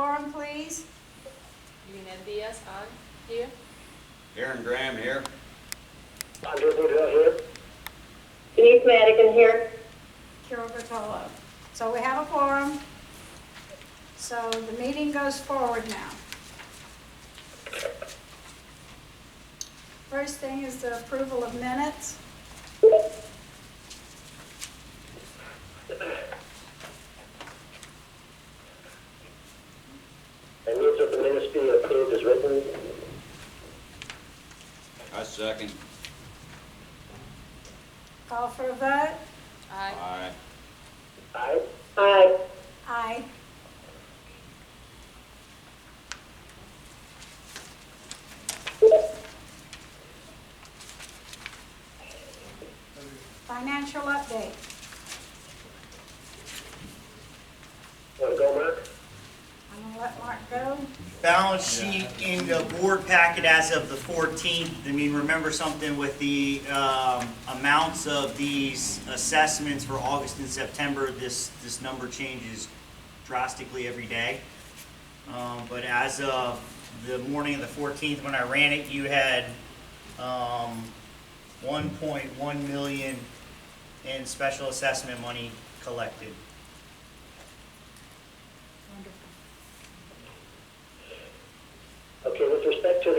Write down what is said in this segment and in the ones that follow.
quorum, please? Lina Diaz on here. Aaron Graham here. Andre Boudreaux here. Denise Madigan here. Carol Bertolo. So we have a quorum. So the meeting goes forward now. First thing is the approval of minutes. I move that the minutes be approved as written. I second. Call for a vote. Aye. Aye. Aye. Aye. Aye. Financial update. Want to go, Mark? I'm gonna let Mark go. Balance sheet in the board packet as of the 14th. I mean, remember something with the amounts of these assessments for August and September, this number changes drastically every day. But as of the morning of the 14th, when I ran it, you had 1.1 million in special assessment money collected. Okay, with respect to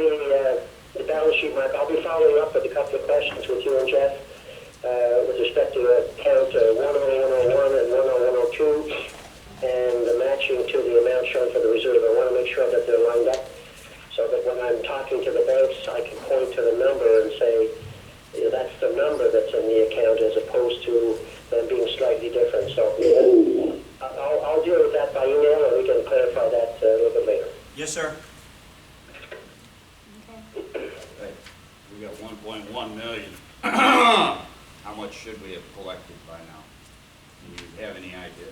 the balance sheet, Mark, I'll be following up with a couple of questions with you and Jeff with respect to account 10101 and 10102 and the matching to the amount shown for the reserve. I want to make sure that they're lined up so that when I'm talking to the banks, I can point to the number and say, that's the number that's in the account as opposed to them being slightly different. So I'll deal with that by email and we can clarify that a little bit later. Yes, sir. Okay. Hey, we got 1.1 million. How much should we have collected by now? Do you have any idea?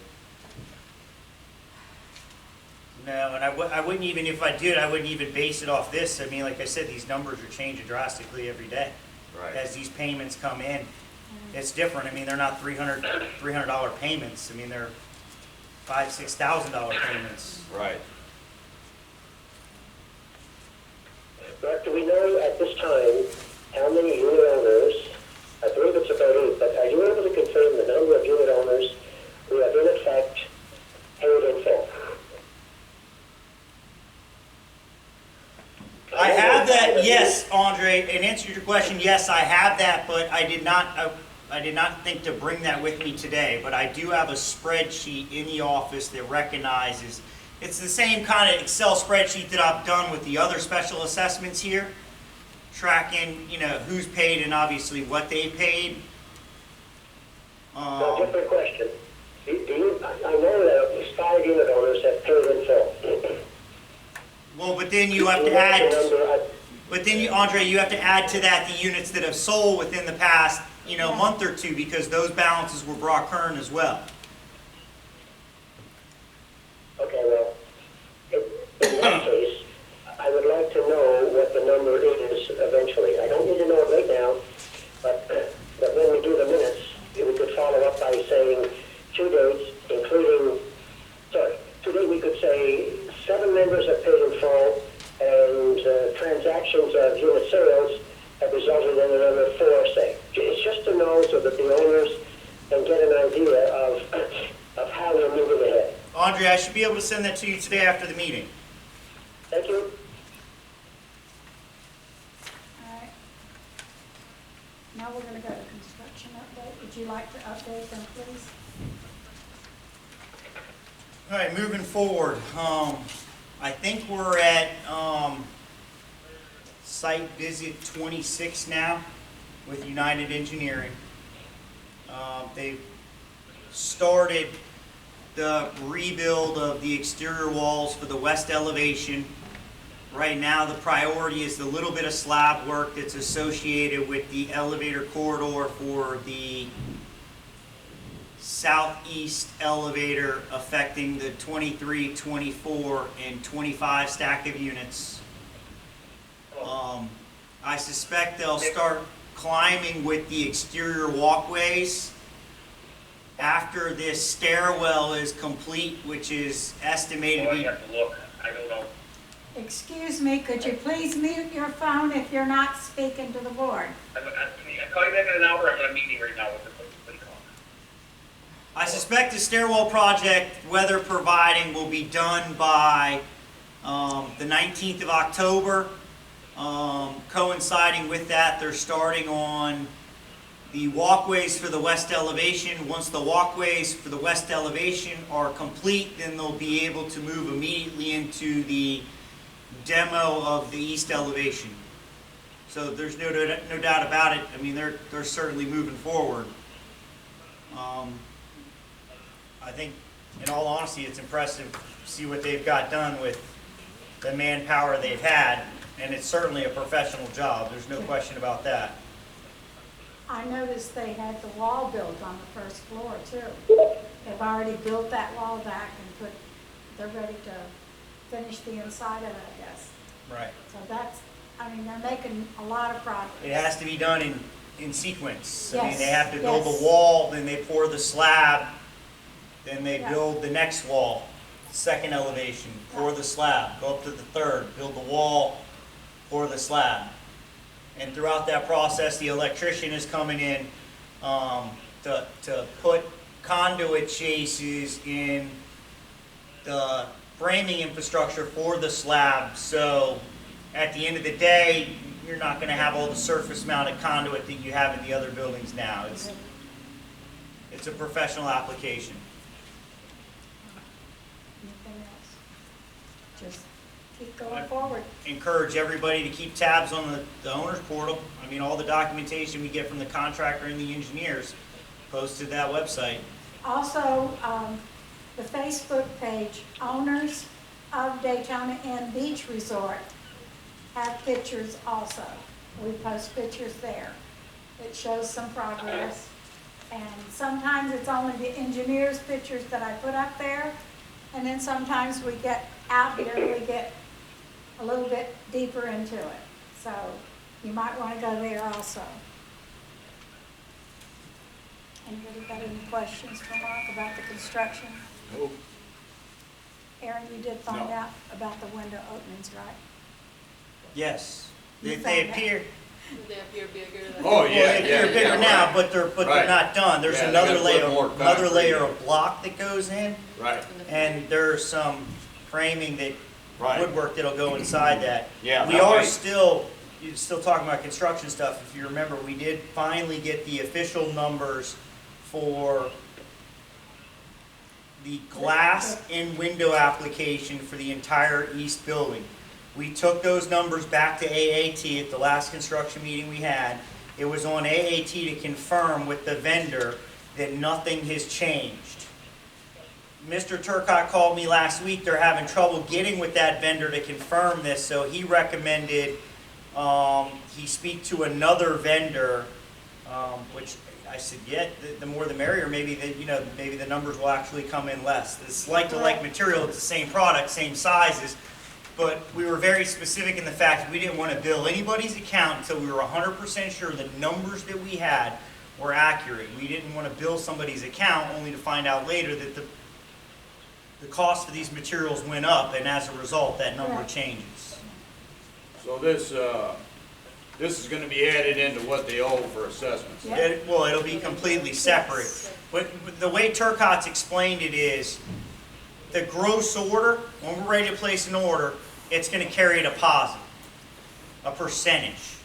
No, and I wouldn't even, if I did, I wouldn't even base it off this. I mean, like I said, these numbers are changing drastically every day. Right. As these payments come in, it's different. I mean, they're not $300 payments. I mean, they're $5,000, $6,000 payments. Right. Mark, do we know at this time how many unit owners, I believe it's about 8, but are you able to confirm the number of unit owners who have in effect paid in full? I have that, yes, Andre. In answer to your question, yes, I have that, but I did not think to bring that with me today. But I do have a spreadsheet in the office that recognizes. It's the same kind of Excel spreadsheet that I've done with the other special assessments here, tracking, who's paid and obviously what they paid. Now, different question. I know that at least 5 unit owners have paid in full. Well, but then you have to add. But then, Andre, you have to add to that the units that have sold within the past, month or two, because those balances were brought current as well. Okay, well, in that case, I would like to know what the number is eventually. I don't need to know it right now, but when we do the minutes, we could follow up by saying 2 dates, today we could say 7 members have paid in full, and transactions of unit sales have resulted in another 4, say. It's just to know so that the owners can get an idea of how they're moving ahead. Andre, I should be able to send that to you today after the meeting. Thank you. All right. Now we're gonna go to construction update. Would you like to update them, please? All right, moving forward. I think we're at site visit 26 now with United Engineering. They've started the rebuild of the exterior walls for the west elevation. Right now, the priority is the little bit of slab work that's associated with the elevator corridor for the southeast elevator affecting the 23, 24, and 25 stack of units. I suspect they'll start climbing with the exterior walkways after this stairwell is complete, which is estimated to Oh, I be, have to look, I don't know. Excuse me, could you please mute your phone if you're not speaking to the board? I'll call you back in an hour, I'm in a meeting right now with the call. I suspect the stairwell project, weather providing, will be done by the 19th of October. Coinciding with that, they're starting on the walkways for the west elevation. Once the walkways for the west elevation are complete, then they'll be able to move immediately into the demo of the east elevation. So there's no doubt about it. I mean, they're certainly moving forward. I think, in all honesty, it's impressive to see what they've got done with the manpower they've had, and it's certainly a professional job. There's no question about that. I noticed they had the wall built on the first floor too. They've already built that wall back and they're ready to finish the inside of it, I guess. Right. So that's, I mean, they're making a lot of progress. It has to be done in sequence. I mean, they Yes, have to build yes. the wall, then they pour the slab, then they Yeah. build the next wall, second elevation, pour the slab, go up to the third, build the wall, pour the slab. And throughout that process, the electrician is coming in to put conduit chases in the framing infrastructure for the slab. So at the end of the day, you're not going to have all the surface mounted conduit that you have in the other buildings now. It's a professional application. Anything else? Just keep going forward. Encourage everybody to keep tabs on the owner's portal. I mean, all the documentation we get from the contractor and the engineers posted to that website. Also, the Facebook page, Owners of Daytona Inn Beach Resort, have pictures also. We post pictures there. It shows some progress. And sometimes it's only the engineer's pictures that I put up there. And then sometimes we get out here, we get a little bit deeper into it. So you might want to go there also. Anybody got any questions for Mark about the construction? Nope. Aaron, you did find No. out about the window openings, right? Yes. You They found appear, They appear bigger than. Oh, yeah, well, they're bigger now, right. but they're Right. not done. There's Yeah, they another gotta put more another layer concrete of block that goes in, Right, and there's some framing that, right. woodwork that'll go inside that. Yeah, We that are way- you're still talking about construction stuff. If you remember, we did finally get the official numbers for the glass and window application for the entire east building. We took those numbers back to AAT at the last construction meeting we had. It was on AAT to confirm with the vendor that nothing has changed. Mr. Turcott called me last week. They're having trouble getting with that vendor to confirm this, so he recommended he speak to another vendor, which I said, yeah, the more the merrier. Maybe maybe the numbers will actually come in less. It's like material. It's the same product, same sizes, but we were very specific in the fact that we didn't want to bill anybody's account until we were 100% sure the numbers that we had were accurate. We didn't want to bill somebody's account only to find out later that the cost of these materials went up, and as a result, that number Right. changes. So this is gonna be added into what they owe for assessments. Yeah. It'll be completely separate. But the way Turcott's explained it is, the gross order, when we're ready to place an order, it's gonna carry a deposit, a percentage.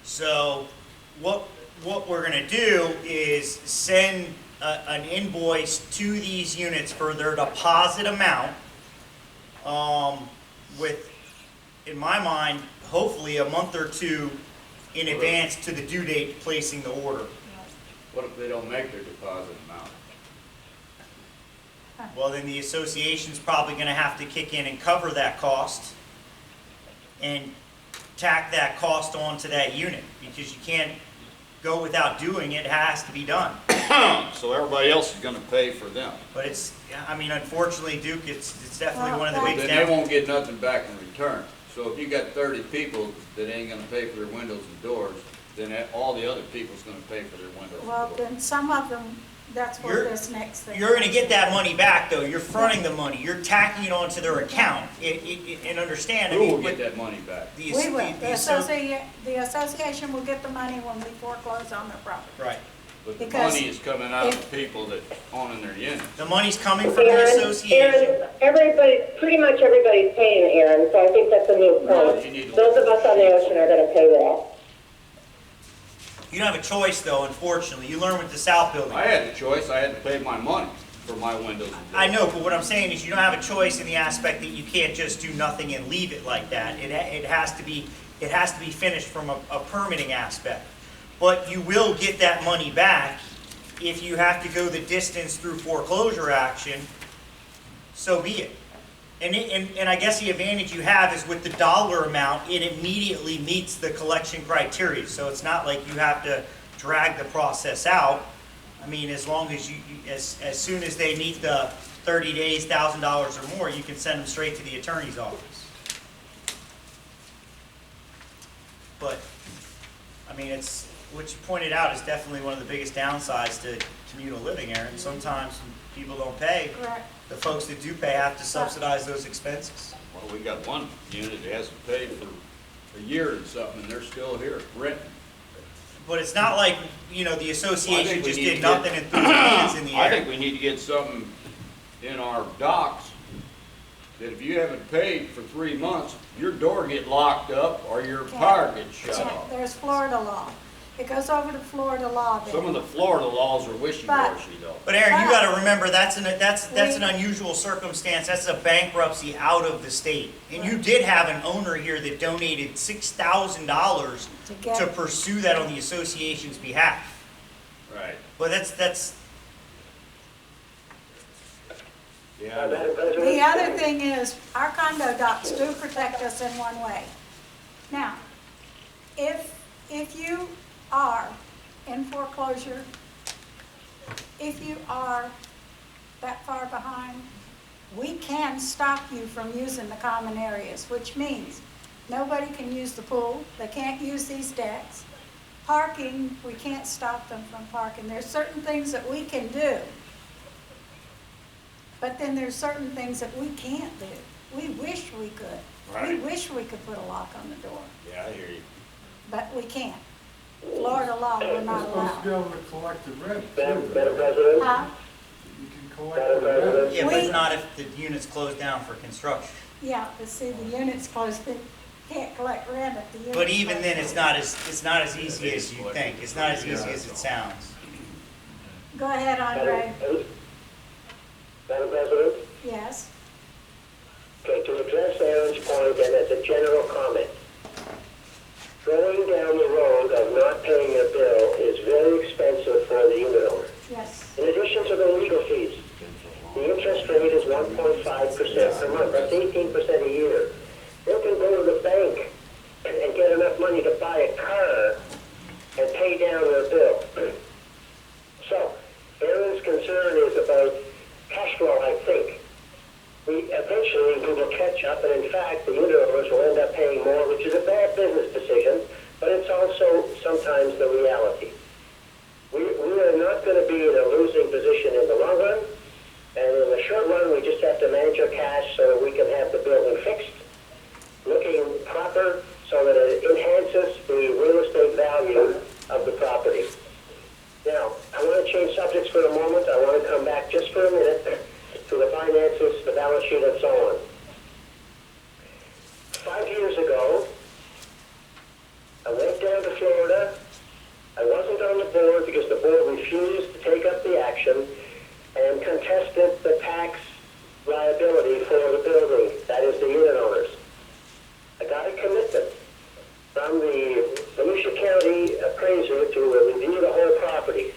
So what we're gonna do is send an invoice to these units for their deposit amount, with, in my mind, hopefully a month or two in advance to the due date placing the order. What if they don't make their deposit amount? Well, then the association's probably gonna have to kick in and cover that cost and tack that cost onto that unit, because you can't go without doing it. It has to be done. So everybody else is gonna pay for them. But unfortunately, Duke, it's definitely one of the Well, big Then they won't get nothing back in return. So if you got 30 people that ain't gonna pay for their windows and doors, then all the other people's gonna pay for their windows Well, and doors. then some of them That's what You're- this next thing. You're gonna get that money back, though. You're fronting the money. You're tacking it onto their account. And understand, I Who will mean, get that money back? the, We will. the The association will get the money when we foreclose on their property. right. But the Because money is coming out of if- the people that owning their units. The money's coming from the Aaron, association. everybody, pretty much everybody's paying Aaron, so I think that's a new No, point. you need to- Those of us on the ocean are gonna pay that. You don't have a choice, though, unfortunately. You learn with the South Building. I had the choice, I had to pay my money for my windows. and I doors. know, but what I'm saying is you don't have a choice in the aspect that you can't just do nothing and leave it like that. It has to be finished from a permitting aspect. But you will get that money back if you have to go the distance through foreclosure action, so be it. And I guess the advantage you have is with the dollar amount, it immediately meets the collection criteria. So it's not like you have to drag the process out. I mean, as long as as soon as they meet the 30 days, $1,000 or more, you can send them straight to the attorney's office. But, I mean, it's, what you pointed out is definitely one of the biggest downsides to communal living, Aaron. Sometimes when people don't pay, Correct. the folks that do pay have to subsidize those expenses. Well, we got one unit that hasn't paid for a year and something, and they're still here renting. But it's not like, the association we just need did to nothing and threw their hands in the I air. think we need to get something in our docs that if you haven't paid for 3 months, your door get locked up or your power gets shut Yeah, off. there's Florida law. It goes over to Florida law then. Some of the Florida laws are wishy-washy though. But Aaron, you But- gotta remember, that's an We- unusual circumstance, that's a bankruptcy out of the state. And you did have an owner here that donated $6,000 To get- to pursue that on the association's behalf. Right. But that's, Yeah, I know. Madam President? The other thing is, our condo docs do protect us in one way. Now, if you are in foreclosure, if you are that far behind, we can stop you from using the common areas, which means nobody can use the pool, they can't use these decks. Parking, we can't stop them from parking. There's certain things that we can do. But then there's certain things that we can't do. We wish we could. We Right. wish we could put a lock on the door, Yeah, I hear you. but we can't. Florida law will not You're supposed to be allow. able to collect the rent Madam too. President? Huh? You can collect the rent. yeah, but We- not if the unit's closed down for construction. Yeah, but see, the unit's closed, they can't collect rent if the unit's But even closed. then, it's not as easy as you think, it's not as easy as it sounds. Go ahead, Andre. Madam President? Yes? Okay, to address Aaron's point and as a general comment, going down the road of not paying a bill is very expensive for the unit owner. Yes. In addition to the legal fees, the interest rate is 1.5% per month. That's 18% a year. They can go to the bank and get enough money to buy a car and pay down their bill. So, Aaron's concern is about cash flow, I think. Eventually, we will catch up, and in fact, the unit owners will end up paying more, which is a bad business decision, but it's also sometimes the reality. We are not going to be in a losing position in the long run, and in the short run, we just have to manage our cash so that we can have the building fixed, looking proper, so that it enhances the real estate value of the property. Now, I want to change subjects for a moment. I want to come back just for a minute to the finances, the balance sheet, and so on. 5 years ago, I went down to Florida. I wasn't on the board because the board refused to take up the action and contested the tax liability for the building, that is the unit owners. I got a commitment from the Volusia County appraiser to review the whole property.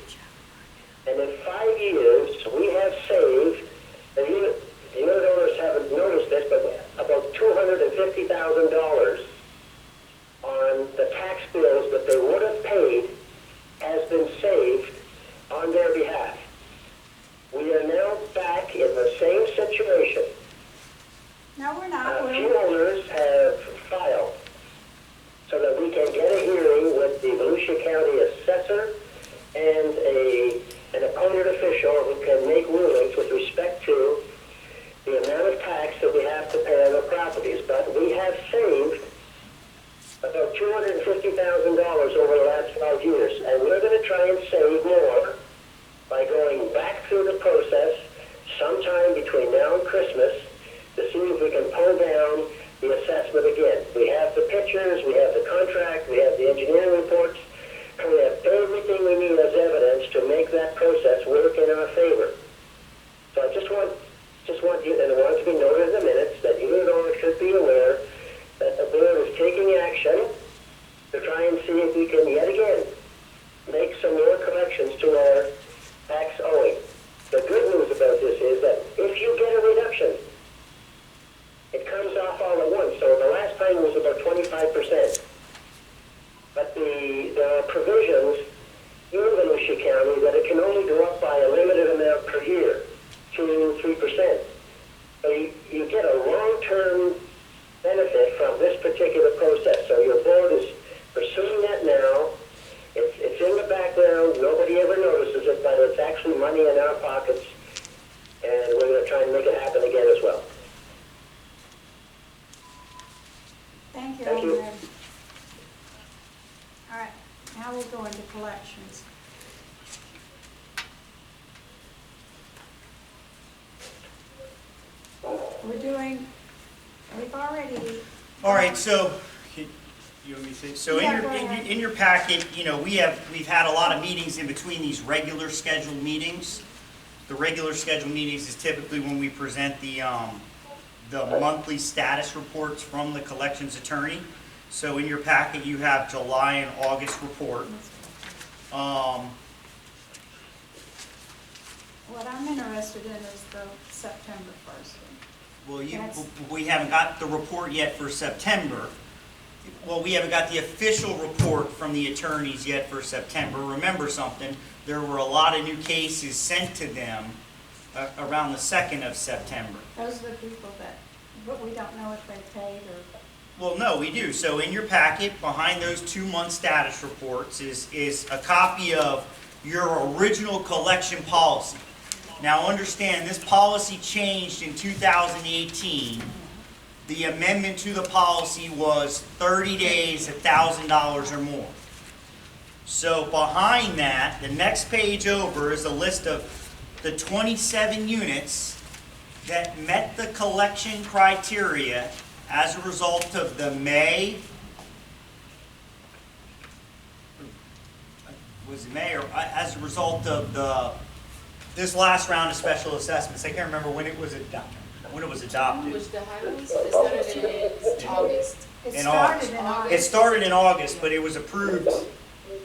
And in 5 years, we have saved, the unit owners haven't noticed this, but about $250,000 on the tax bills that they would have paid has been saved on their behalf. We are now back in the same situation. No, we're not. A few owners have filed so that we can get a hearing with the Volusia County assessor and an an appointed official who can make rulings with respect to the amount of tax that we have to pay on our properties. But we have saved about $250,000 over the last 5 years, and we're going to try and save more by going back through the process sometime between now and Christmas to see if we can pull down the assessment again. We have the pictures, we have the contract, we have the engineering reports, and we have everything we need as evidence to make that process work in our favor. So I just want you, and I want it to be noted in the minutes, that you and all should be aware that the board is taking action to try and see if we can yet again make some more corrections to our tax owing. The good news about this is that if you get a reduction, it comes off all at once. So the last time it was about 25%. But there are provisions in Volusia County that it can only go up by a limited amount per year, 2 to 3%. So you get a long-term benefit from this particular process. So your board is pursuing that now. It's in the background. Nobody ever notices it, but it's actually money in our pockets, and we're going to try and make it happen again as well. Thank you, Thank you. Andre. All right, now we'll go into collections. We've already. All right, so, you want me to say, so Yeah, go ahead. in your packet, you know, we've had a lot of meetings in between these regular scheduled meetings. The regular scheduled meetings is typically when we present the monthly status reports from the collections attorney. So in your packet, you have July and August report. What I'm interested in is the September 1st. Well, That's- we haven't got the report yet for September. Well, we haven't got the official report from the attorneys yet for September. Remember something, there were a lot of new cases sent to them around the 2nd of September. Those are the people that, but we don't know if they paid or. Well, no, we do. So in your packet, behind those 2-month status reports is a copy of your original collection policy. Now understand, this policy changed in 2018. The amendment to the policy was 30 days, $1,000 or more. So behind that, the next page over is a list of the 27 units that met the collection criteria as a result of the May, was it May, or as a result of this last round of special assessments. I can't remember when it was adopted. Which the highways, it started in August. It In started August. in It August. started in August, but it was approved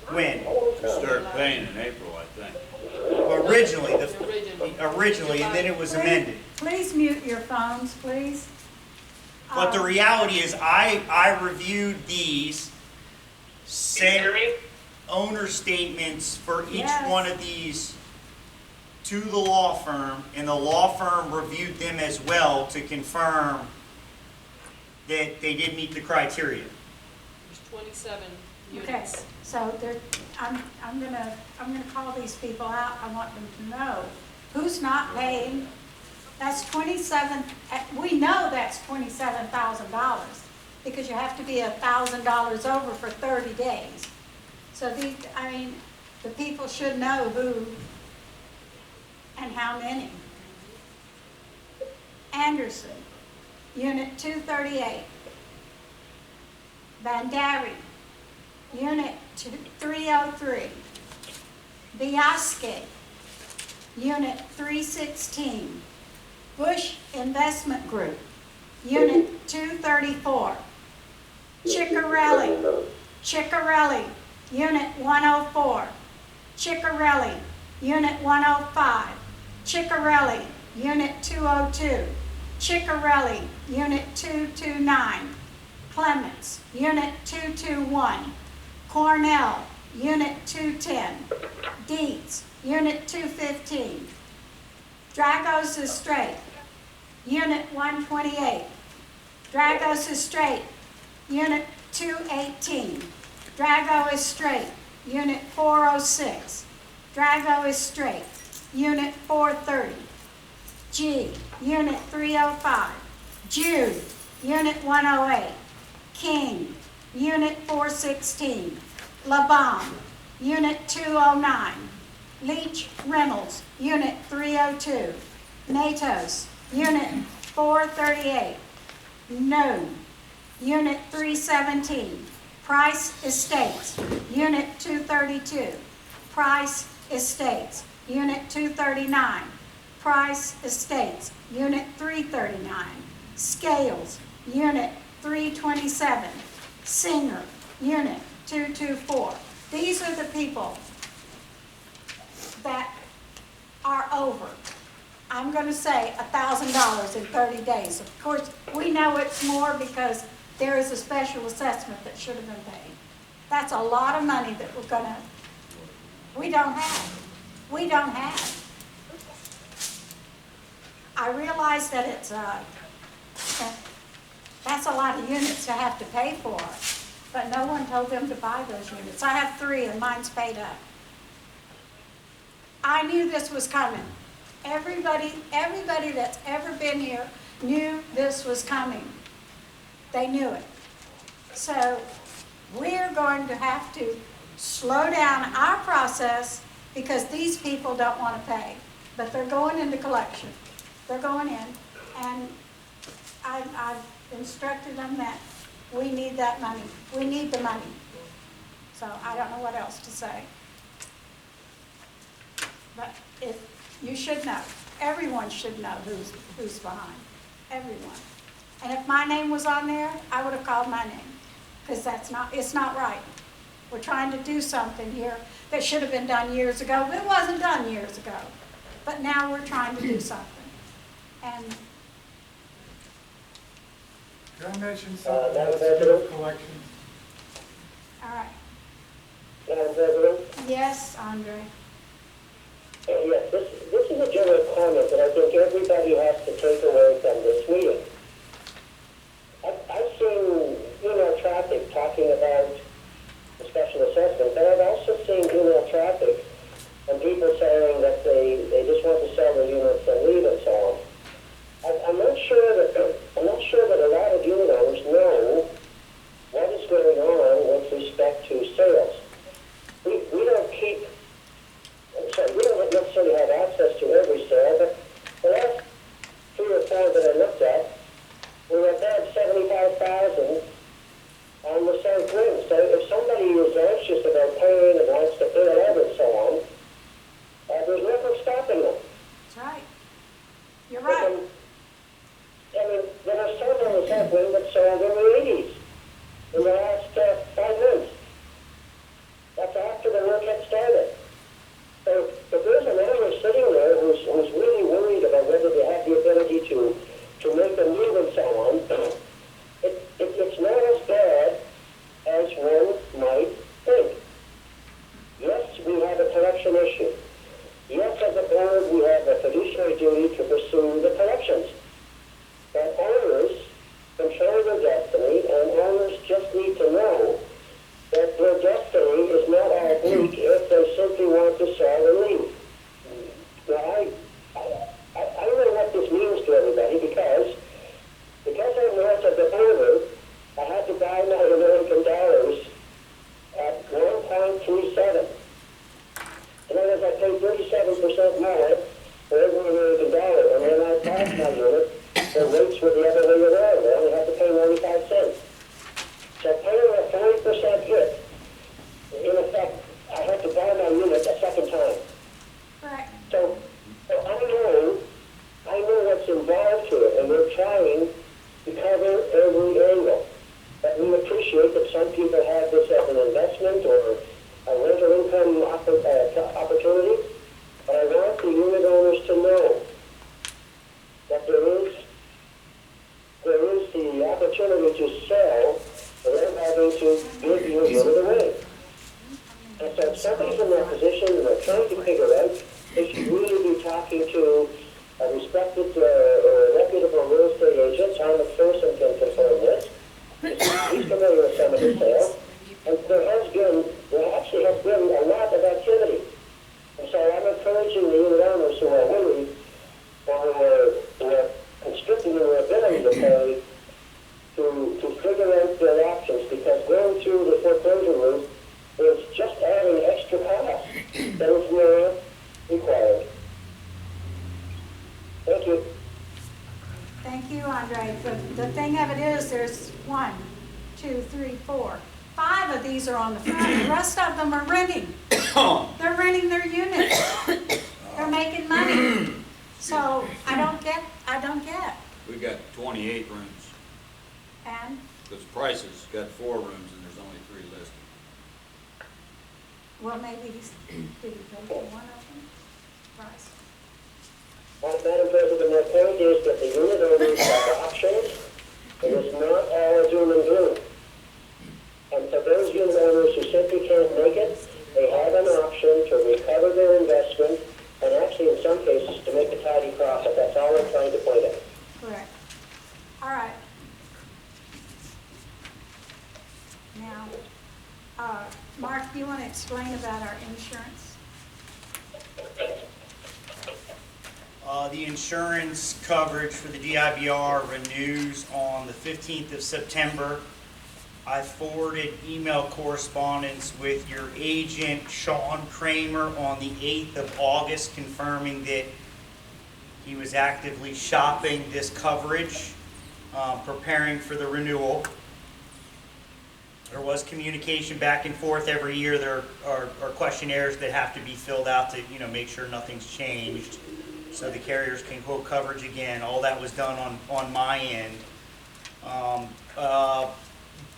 when? Start paying in April, I think. Originally, and then it was amended. Please mute your phones, please. But the reality is, I reviewed these, Can you hear sent me? owner statements for each Yes. one of these to the law firm, and the law firm reviewed them as well to confirm that they did meet the criteria. There's 27 Okay, units. so I'm gonna call these people out. I want them to know who's not paying. That's 27, we know that's $27,000 because you have to be $1,000 over for 30 days. So the people should know who and how many. Anderson, Unit 238. Bandari, Unit 303. Biaske, Unit 316. Bush Investment Group, Unit 234. Ciccarelli, Unit 104. Ciccarelli, Unit 105. Ciccarelli, Unit 202. Ciccarelli, Unit 229. Clements, Unit 221. Cornell, Unit 210. Dietz, Unit 215. Dragos Estrait, Unit 128. Dragos Estrait, Unit 218. Drago Estrait, Unit 406. Drago is straight, Unit 430. G, Unit 305. Jude, Unit 108. King, Unit 416. Laban, Unit 209. Leach Reynolds, Unit 302. Natos, Unit 438. No, Unit 317. Price Estates, Unit 232. Price Estates, Unit 239. Price Estates, Unit 339. Scales, Unit 327. Singer, Unit 224. These are the people that are over, I'm going to say, $1,000 in 30 days. Of course, we know it's more because there is a special assessment that should have been paid. That's a lot of money that we don't have. We don't have. I realize that that's a lot of units to have to pay for, but no one told them to buy those units. I have 3 and mine's paid up. I knew this was coming. Everybody that's ever been here knew this was coming. They knew it. So we're going to have to slow down our process because these people don't want to pay. But they're going into collection. They're going in, and I've instructed them that we need that money. We need the money. So I don't know what else to say. But you should know. Everyone should know who's behind. Everyone. And if my name was on there, I would have called my name. Because it's not right. We're trying to do something here that should have been done years ago, but it wasn't done years ago. But now we're trying to do something. And Can I mention something about skill collections? all right. Madam President? Yes, Andre. Yes, this is a general comment that I think everybody has to take away from this meeting. I've seen email traffic talking about the special assessment, but I've also seen email traffic and people saying that they just want to sell their units and leave and so on. I'm not sure that a lot of unit owners know what is going on with respect to sales. We don't necessarily have access to every sale, but the last 3 or 4 that I looked at, we were about 75,000 on the south rim. So if somebody is anxious about paying and wants to pay it out and so on, there's nothing stopping them. That's right. You're right. I mean, there are some on the south rim that sold in the 80s in the last 5 months. That's after the work had started. So if there's an owner sitting there who's really worried about whether they have the ability to make a move and so on, it's not as bad as one might think. Yes, we have a collection issue. Yes, as a board, we have a fiduciary duty to pursue the collections. But owners control their destiny, and owners just need to know that their destiny is not all bleak if they simply want to sell and leave. Now, I don't know what this means to everybody because I'm north of the border, I had to buy my American dollars at 1.37. In other words, I paid 37% more for every American dollar, and when I bought my unit, the rates were the other way around. I only had to pay 95 cents. So paying a 40% hit, in effect, I had to buy my unit a second time. Right. So I know what's involved to it, and we're trying to cover every angle. But we appreciate that some people have this as an investment or a rental income opportunity. But I want the unit owners to know that there is the opportunity to sell without having to give your unit away. And so if somebody's in that position and they're trying to figure out, they should really be talking to a respected or reputable real estate agent. Tom McPherson can confirm this. He's familiar with some of the sales. And there actually has been a lot of activity. And figure out their options, because going through the foreclosure route is just adding extra cost that is not required. Thank you. Thank you, Andre. But the thing of it is, there's 1, 2, 3, 4, 5 of these are on the front. The rest of them are renting. They're renting their units. They're making money. So I don't get. We got 28 rooms. And, Because Price's got 4 rooms and there's only 3 listed. well, maybe did he go for one of them? Price. Madam President, my point is that the unit owners have options. It is not all doom and gloom. And for those unit owners who simply can't make it, they have an option to recover their investment, and actually in some cases to make a tidy profit. That's all I'm trying to point out. Correct. All right. Now, Mark, do you want to explain about our insurance? The insurance coverage for the DIBR renews on the 15th of September. I forwarded email correspondence with your agent, Sean Kramer, on the 8th of August, confirming that he was actively shopping this coverage, preparing for the renewal. There was communication back and forth every year. There are questionnaires that have to be filled out to, make sure nothing's changed, so the carriers can quote coverage again. All that was done on my end.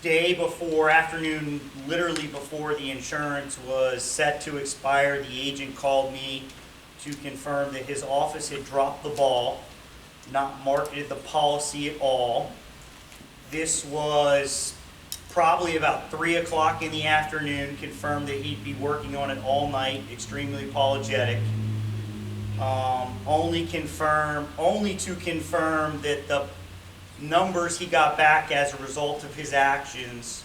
Day before, afternoon, literally before the insurance was set to expire, the agent called me to confirm that his office had dropped the ball, not marketed the policy at all. This was probably about 3 o'clock in the afternoon, confirmed that he'd be working on it all night, extremely apologetic. Only to confirm that the numbers he got back as a result of his actions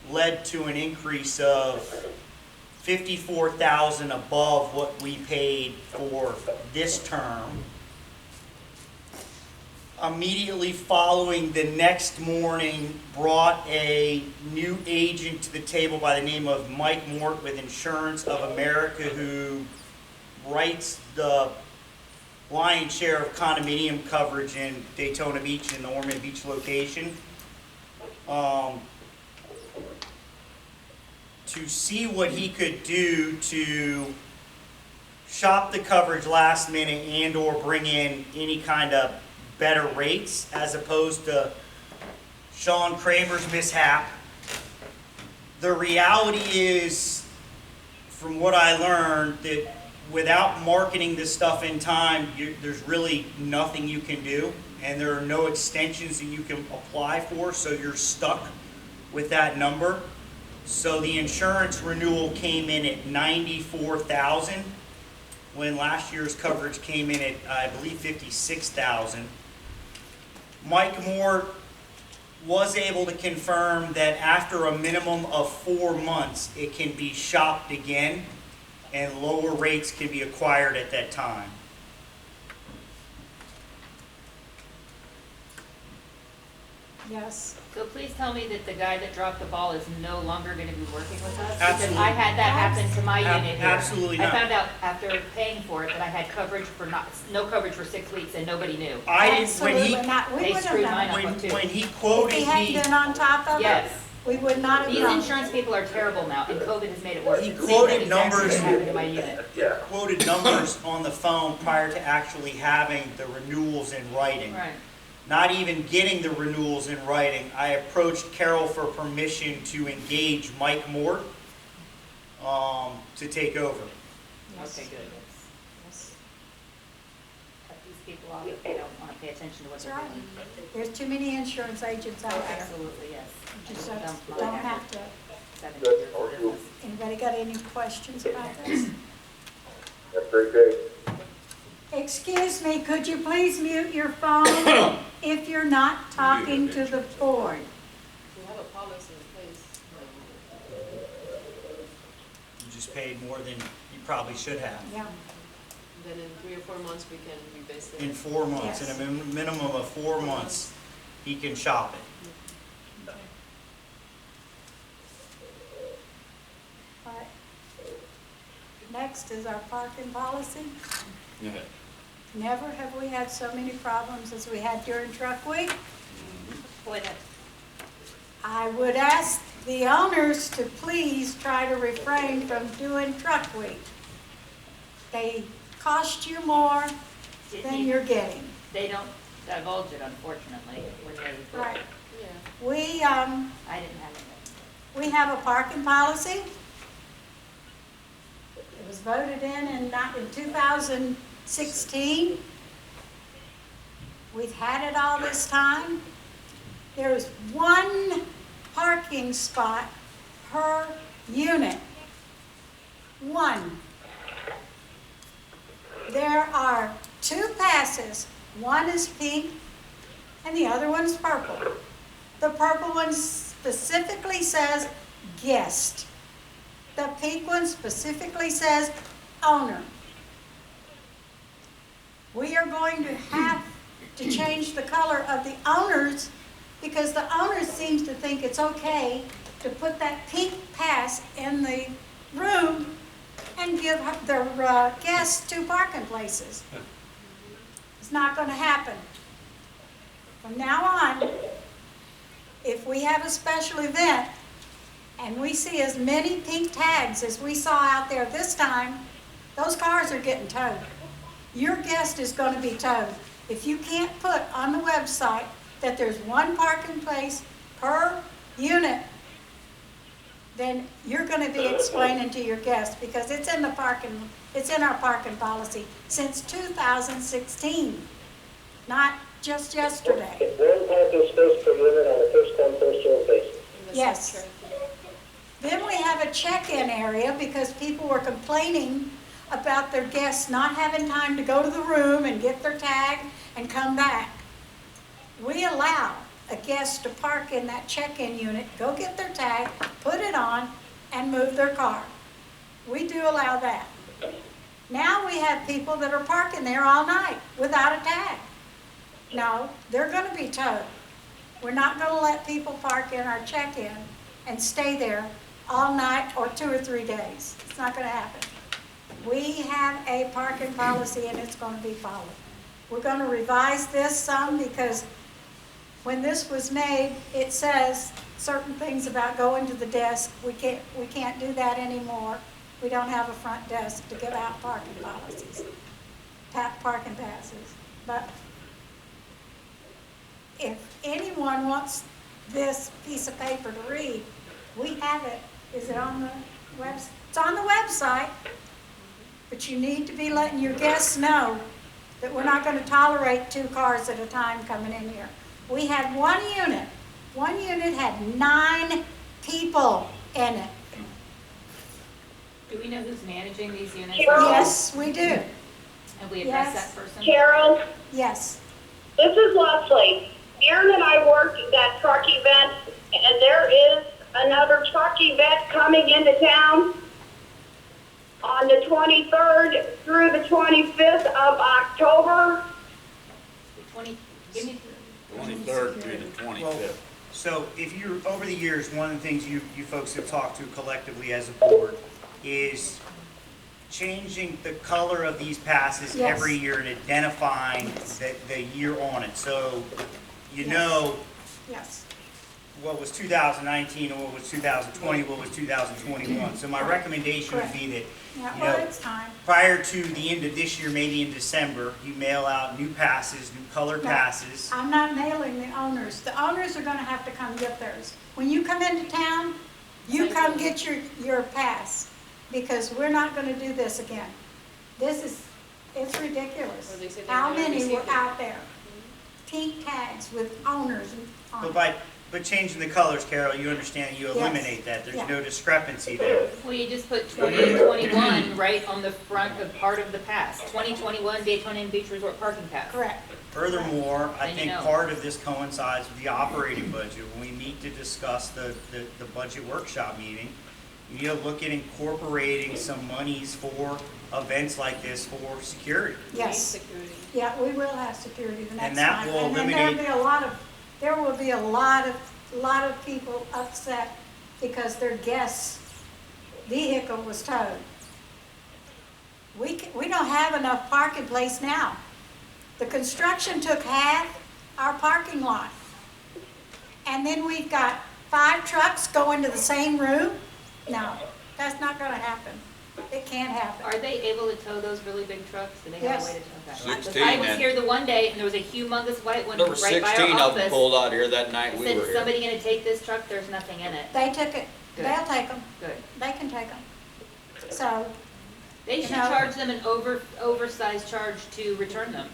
led to an increase of $54,000 above what we paid for this term. Immediately following, the next morning, brought a new agent to the table by the name of Mike Mort with Insurance of America, who writes the lion's share of condominium coverage in Daytona Beach and the Ormond Beach location. To see what he could do to shop the coverage last minute and or bring in any kind of better rates, as opposed to Sean Kramer's mishap. The reality is, from what I learned, that without marketing this stuff in time, there's really nothing you can do, and there are no extensions that you can apply for, so you're stuck with that number. So the insurance renewal came in at $94,000, when last year's coverage came in at, I believe, $56,000. Mike Moore was able to confirm that after a minimum of 4 months, it can be shopped again, and lower rates can be acquired at that time. Yes. So please tell me that the guy that dropped the ball is no longer going to be working with us? Absolutely. Because I had that happen to my unit here. Absolutely not. I found out after paying for it that I had coverage for no coverage for 6 weeks, and nobody knew. Absolutely not. We They would have screwed done mine it. up. When he If quoted he hadn't me, been on top of it, Yes. we would not have These done it. insurance people are terrible now, and COVID has made it worse. He It's the quoted same exact numbers. thing that happened to my unit. quoted numbers on the phone prior to actually having the renewals in writing. Right. Not even getting the renewals in writing, I approached Carol for permission to engage Mike Mort to take over. Okay, good. Cut these people off if they don't want to pay attention to what That's they're right. doing. There's too many insurance agents out there. Absolutely, yes. You just Dump mine don't after have to. 7 years of business. Anybody got any questions about this? That's very good. Excuse me, could you please mute your phone if you're not talking to the board? We have a policy in place. You just paid more than you probably should have. Yeah, Then in 3 or 4 months, we can rebase it. In 4 months, Yes. in a minimum of 4 months, he can shop it. Next is our parking policy. Yeah. Never have we had so many problems as we had during truck week. Boy, that, I would ask the owners to please try to refrain from doing truck week. They cost you more than you're getting. they don't divulge it, unfortunately, when they. Right. Yeah. We, I didn't have it. we have a parking policy. It was voted in 2016. We've had it all this time. There's one parking spot per unit. One. There are two passes. One is pink and the other one's purple. The purple one specifically says guest. The pink one specifically says owner. We are going to have to change the color of the owners because the owners seems to think it's okay to put that pink pass in the room and give their guests two parking places. It's not going to happen. From now on, if we have a special event and we see as many pink tags as we saw out there this time, those cars are getting towed. Your guest is going to be towed. If you can't put on the website that there's one parking place per unit, then you're going to be explaining to your guests because it's in our parking policy since 2016, not just yesterday. It's one parking space per unit on a first-come, first-served basis. Yes. Then we have a check-in area because people were complaining about their guests not having time to go to the room and get their tag and come back. We allow a guest to park in that check-in unit, go get their tag, put it on, and move their car. We do allow that. Now we have people that are parking there all night without a tag. No, they're going to be towed. We're not going to let people park in our check-in and stay there all night or 2 or 3 days. It's not going to happen. We have a parking policy and it's going to be followed. We're going to revise this some because when this was made, it says certain things about going to the desk. We can't do that anymore. We don't have a front desk to give out parking policies, parking passes. But if anyone wants this piece of paper to read, we have it. Is it on the website? It's on the website. But you need to be letting your guests know that we're not going to tolerate 2 cars at a time coming in here. We had one unit. One unit had 9 people in it. Do we know who's managing these units? Carol? Yes, we do. Have we addressed Yes. that person? Carol, Yes. this is Leslie. Aaron and I worked that truck event, and there is another truck event coming into town on the 23rd through the 25th of October. 23rd through the 25th. So if you're, over the years, one of the things you folks have talked to collectively as a board is changing the color of these passes Yes. every year and identifying the year on it. So you know Yes. what was 2019 and what was 2020, what was 2021. So my recommendation would be that, Yeah, you well, know, it's time. prior to the end of this year, maybe in December, you mail out new passes, new colored No. passes. I'm not mailing the owners. The owners are going to have to come get theirs. When you come into town, you come get your pass because we're not going to do this again. It's ridiculous. Well, they said they How never many were received it. out there? Pink tags with owners on it. But changing the colors, Carol, you understand, you eliminate that. There's Yeah. no discrepancy there. Well, you just put 2021 right on the front of part of the pass. 2021 Daytona and Beach Resort parking pass. Correct. Furthermore, I Then you think know. part of this coincides with the operating budget. When we meet to discuss the budget workshop meeting, you need to look at incorporating some monies for events like this for security. Yes. Yeah, we will have security the next And that time. will And then eliminate- there will be a lot of people upset because their guest's vehicle was towed. we don't have enough parking place now. The construction took half our parking lot. And then we've got 5 trucks going to the same room? No, that's not gonna happen. It can't happen. Are they able to tow those really big trucks? Do they have Yes. a way to tow that? 16 I was and- here the one day and there was a humongous white one There were right by 16 our of them office. pulled out here that night I we said, were is here. somebody gonna take this truck? There's nothing in it. They took it, Good. they'll take them, Good. they can take them. So, They You should know- charge them an oversized charge to return them.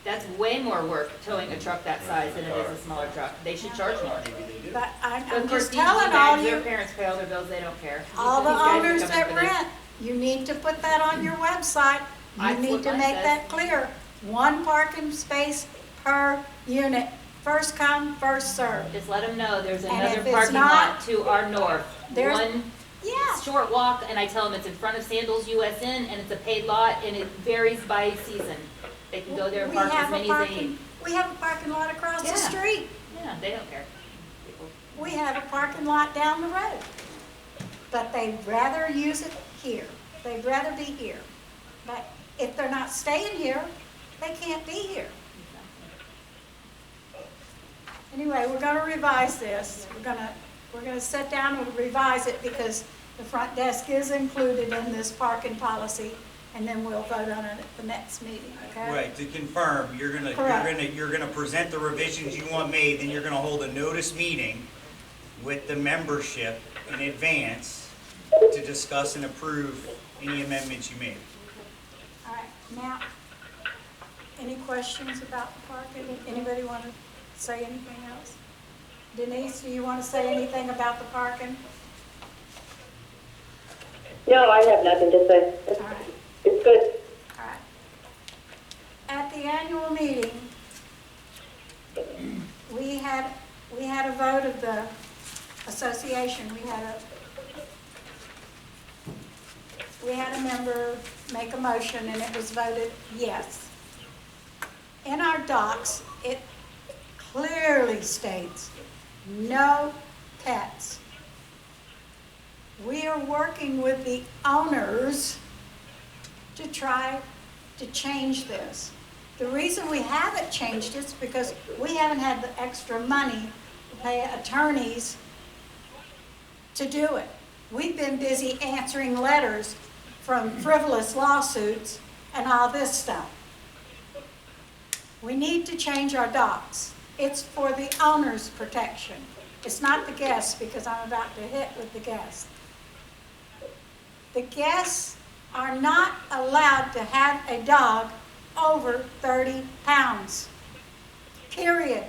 That's way more work towing a truck that size than it is a smaller truck. They should charge more. but But I'm of course, just these telling all bags, their you, parents pay all their bills, they don't care. all the These guys are owners coming that for this. rent, you need to put that on your website. You That's need what to mine make says. that clear. 1 parking space per unit. First come, first served. Just let them know there's And another if it's parking not, lot to our north. there's- One Yeah, short walk, and I tell them it's in front of Sandals USN, and it's a paid lot, and it varies by season. They can go there and we park as have a many as they parking, need. we have a parking lot across the Yeah. street. Yeah, they don't care. People- We have a parking lot down the road. But they'd rather use it here. They'd rather be here. But if they're not staying here, they can't be here. Anyway, we're gonna revise this. We're gonna sit down and revise it because the front desk is included in this parking policy, and then we'll vote on it at the next meeting, okay? Right, to confirm, Correct. you're gonna present the revisions you want made, then you're gonna hold a notice meeting with the membership in advance to discuss and approve any amendments you made. All right, now, any questions about the parking? Anybody want to say anything else? Denise, do you want to say anything about the parking? No, I have nothing to say. All right, It's good. all right. At the annual meeting, we had a vote of the association. We had a member make a motion and it was voted yes. In our docs, it clearly states, no pets. We are working with the owners to try to change this. The reason we haven't changed it is because we haven't had the extra money to pay attorneys to do it. We've been busy answering letters from frivolous lawsuits and all this stuff. We need to change our docs. It's for the owner's protection. It's not the guests, because I'm about to hit with the guests. The guests are not allowed to have a dog over 30 pounds, period.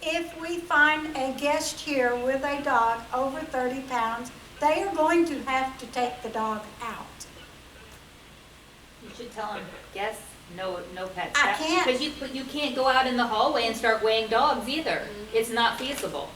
If we find a guest here with a dog over 30 pounds, they are going to have to take the dog out. You should tell them, guests, no pets. I can't. Because you can't go out in the hallway and start weighing dogs either. It's not feasible,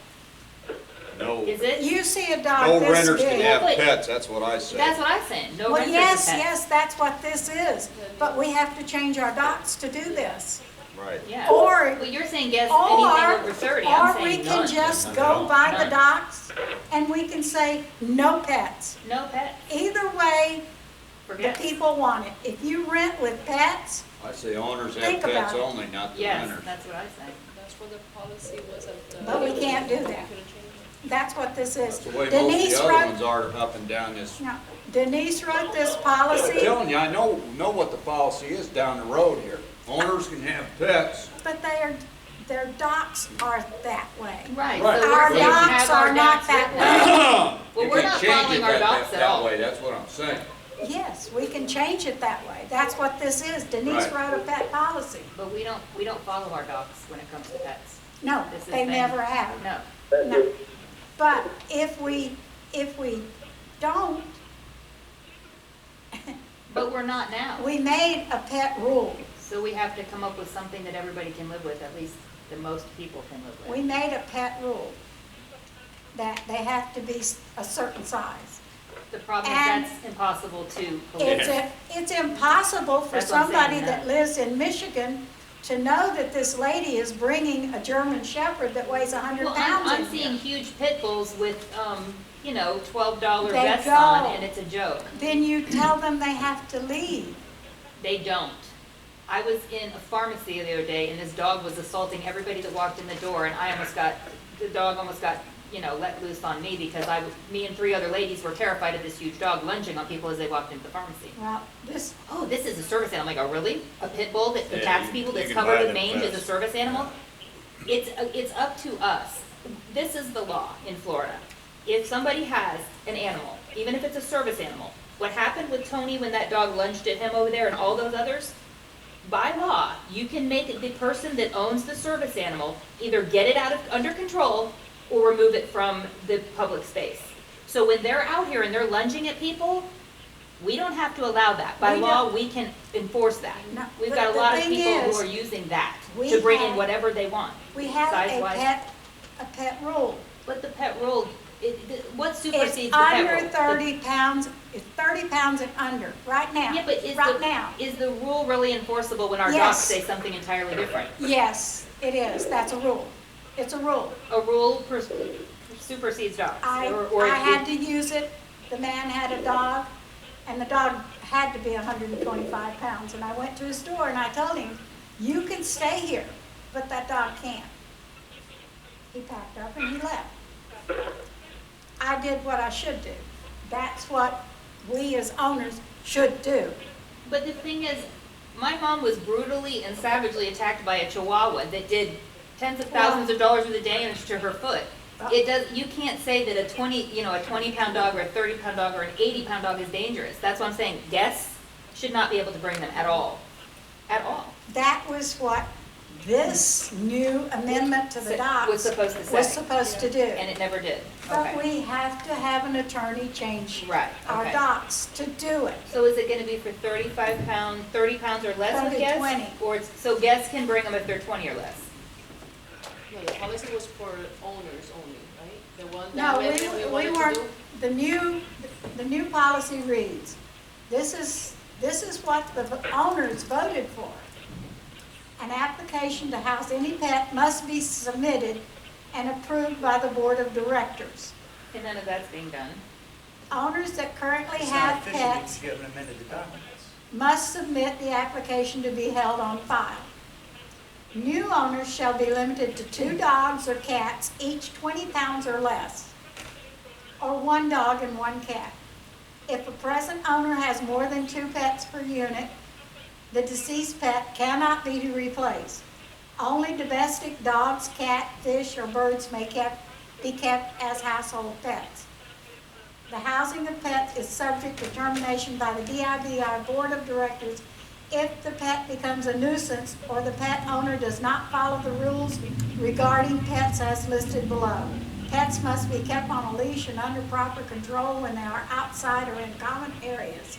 No, is it? You see a dog no this renters can big. have But- pets, that's what I say. That's what I'm saying, no Well, renters yes, of pets. yes, that's what this is. But we have to change our docs to do this. Right. Yeah. Or- Well, you're saying guests, anything over 30, I'm Or we saying can none. just go by the None. docs and we can say, no pets. No pets, Either way, the forget. people want it. If you rent with pets, I say owners have Think pets about it. only, not the Yes, renters. that's what I say. That's where the policy was of the. But we can't do that. We could've changed it. that's what this is. That's the way most Denise of the other wrote, ones are up and down this. no, Denise wrote this I'm policy, telling you, I know what the policy is down the road here. Owners can have pets. but their docs are that way. Right. Right. So we're Our saying docs have our are not docs that written. way. Well, You we're can not change following it our that- docs at that all. way, that's what I'm saying. Yes, we can change it that way. That's what this is. Denise Right. wrote a pet policy. But we don't follow our docs when it comes to pets. No, This is they been- never have. No. Thank No. you. But if we don't, But we're not now. we made a pet rule. So we have to come up with something that everybody can live with, at least that most people can live We with. made a pet rule that they have to be a certain size. The problem is And- that's impossible to police. It's impossible for That's what I'm saying, somebody no. that lives in Michigan to know that this lady is bringing a German Shepherd that weighs 100 Well, pounds I'm in seeing here. huge pit bulls with, $12 They vests go. on, and it's a joke. Then you tell them they have to leave. They don't. I was in a pharmacy the other day, and this dog was assaulting everybody that walked in the door, and the dog almost got, let loose on me because me and 3 other ladies were terrified of this huge dog lunging on people as they walked into the pharmacy. Well, this, Oh, this is a service animal. I'm like, oh, really? A pit bull that Yeah, attacks people you that's can covered buy with them mange is a fast. service animal? It's up to us. This is the law in Florida. If somebody has an animal, even if it's a service animal, what happened with Tony when that dog lunged at him over there and all those others, by law, you can make the person that owns the service animal either get it under control or remove it from the public space. So when they're out here and they're lunging at people, we don't have to allow that. By We law, don't. we can enforce that. No, We've but got a the lot of thing people is, who are using that we to bring in have- whatever they want. we have Size-wise. a pet rule. But the pet rule, what It's supersedes the pet rule? under 30 pounds, it's 30 pounds and under, right now. Yeah, but Right now. is the rule really enforceable when our docs Yes. say something entirely different? Yes, it is, that's a rule. It's a rule. A rule supersedes docs? or I it- had to use it, the man had a dog, and the dog had to be 125 pounds. And I went to his door and I told him, you can stay here, but that dog can't. He packed up and he left. I did what I should do. That's what we as owners should do. But the thing is, my mom was brutally and savagely attacked by a Chihuahua that did tens of thousands of dollars worth of damage to her foot. You can't say that a 20-pound dog or a 30-pound dog or an 80-pound dog is dangerous. That's what I'm saying. Guests should not be able to bring them at all. At all. That was what this new amendment to the docs Was supposed to say. was supposed to do. And it never did. But Okay. we have to have an attorney change Right, our okay. docs to do it. So is it gonna be for 35 pounds, 30 pounds or less Probably with guests? 20. So guests can bring them if they're 20 or less? No, the policy was for owners only, right? The one No, that we we wanted to weren't, do? the new policy reads, this is what the owners voted for. An application to house any pet must be submitted and approved by the board of directors. And none of that's being done. Owners that currently It's not have official, pets needs to get amended to documents. must submit the application to be held on file. New owners shall be limited to 2 dogs or cats, each 20 pounds or less, or 1 dog and 1 cat. If a present owner has more than 2 pets per unit, the deceased pet cannot be replaced. Only domestic dogs, cat, fish, or birds may be kept as household pets. The housing of pets is subject to termination by the DIBR Board of Directors if the pet becomes a nuisance or the pet owner does not follow the rules regarding pets as listed below. Pets must be kept on a leash and under proper control when they are outside or in common areas.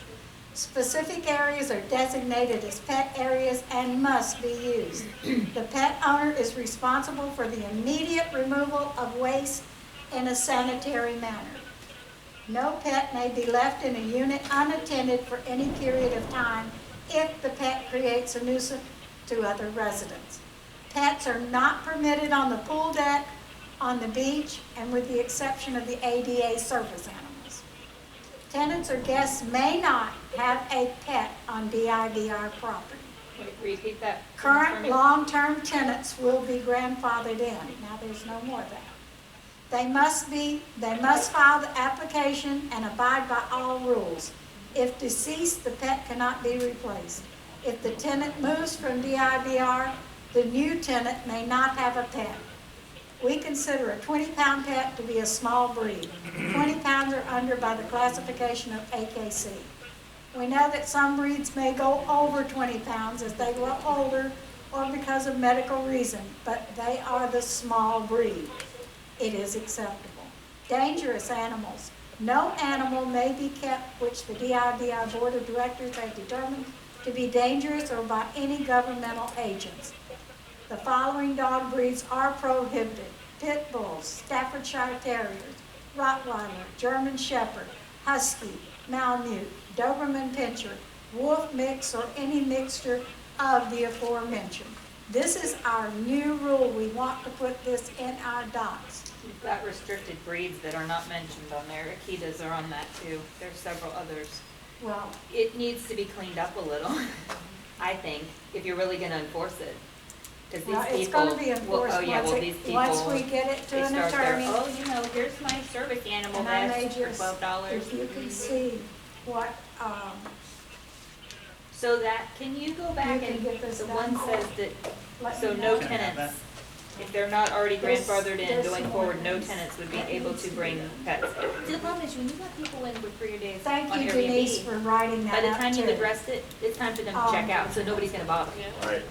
Specific areas are designated as pet areas and must be used. The pet owner is responsible for the immediate removal of waste in a sanitary manner. No pet may be left in a unit unattended for any period of time if the pet creates a nuisance to other residents. Pets are not permitted on the pool deck, on the beach, and with the exception of the ADA surface animals. Tenants or guests may not have a pet on DIBR property. Repeat that. Current long-term tenants will be grandfathered in. Now, there's no more of that. They must file the application and abide by all rules. If deceased, the pet cannot be replaced. If the tenant moves from DIBR, the new tenant may not have a pet. We consider a 20-pound pet to be a small breed, 20 pounds or under by the classification of AKC. We know that some breeds may go over 20 pounds as they grow older or because of medical reason, but they are the small breed. It is acceptable. Dangerous animals. No animal may be kept which the DIBR Board of Directors has determined to be dangerous or by any governmental agents. The following dog breeds are prohibited: Pit Bulls, Staffordshire Terriers, Rottweiler, German Shepherd, Husky, Malamute, Doberman Pinscher, Wolf Mix, or any mixture of the aforementioned. This is our new rule. We want to put this in our docs. You've got restricted breeds that are not mentioned on there. Akitas are on that too. There's several others. Well, It needs to be cleaned up a little, I think, if you're really gonna enforce it. Because well, these it's people. gonna be enforced Oh, yeah, well, these people. once we get it to They an start their, attorney. oh, here's my service animal And I may vest for just, $12. if you can see what, So that, can you go back You can and, get this the done. one says that, let so me no know. Can I have tenants, if they're not already This- grandfathered in, this going one. forward, no tenants would be able to bring pets. See, the problem is when you let people in for 3 days on Thank you, Denise, Airbnb, for writing by that the up time you've too. addressed it, it's time for them to check out, so nobody's gonna bother. Yeah. Right.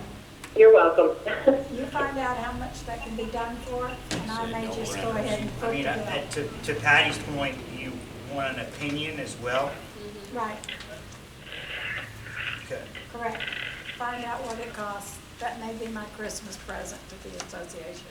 You're welcome. You find out how much that can be done for, and I may just go ahead and I put mean, together. to Patty's point, you want an opinion as well? Right, Okay. correct. Find out what it costs. That may be my Christmas present to the association.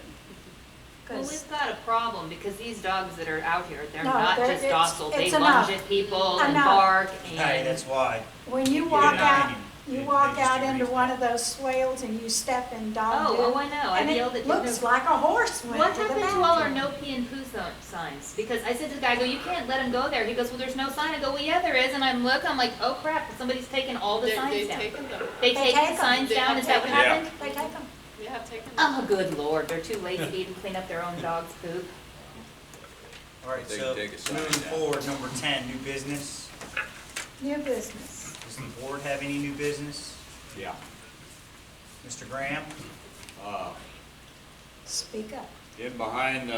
Well, 'Cause we've got a problem, because these dogs that are out here, they're No, not they're- just it's- docile, they it's lunge enough. at people and Enough. bark Patty, and. that's why. when you Give walk an out, opinion. you They walk just out do into reason. one of those swales and you step in dog Oh, I know, I've yelled at And it looks people. like a horse went What to the happened to all our bathroom. no pee and poo signs? Because I said to the guy, I go, you can't let him go there. He goes, well, there's no sign. I go, well, yeah, there is. And I'm like, oh crap, somebody's taken all the signs They've down. taken them. They They take take the 'em. signs They down, have is that what taken 'em. happened? They take them. They have taken them. Oh, good lord, they're too lazy to even clean up their own dog's poop. All right, They so can take a sign moving down. forward, number 10, new business. New business. Does the board have any new business? Yeah. Mr. Graham? Speak up. In behind,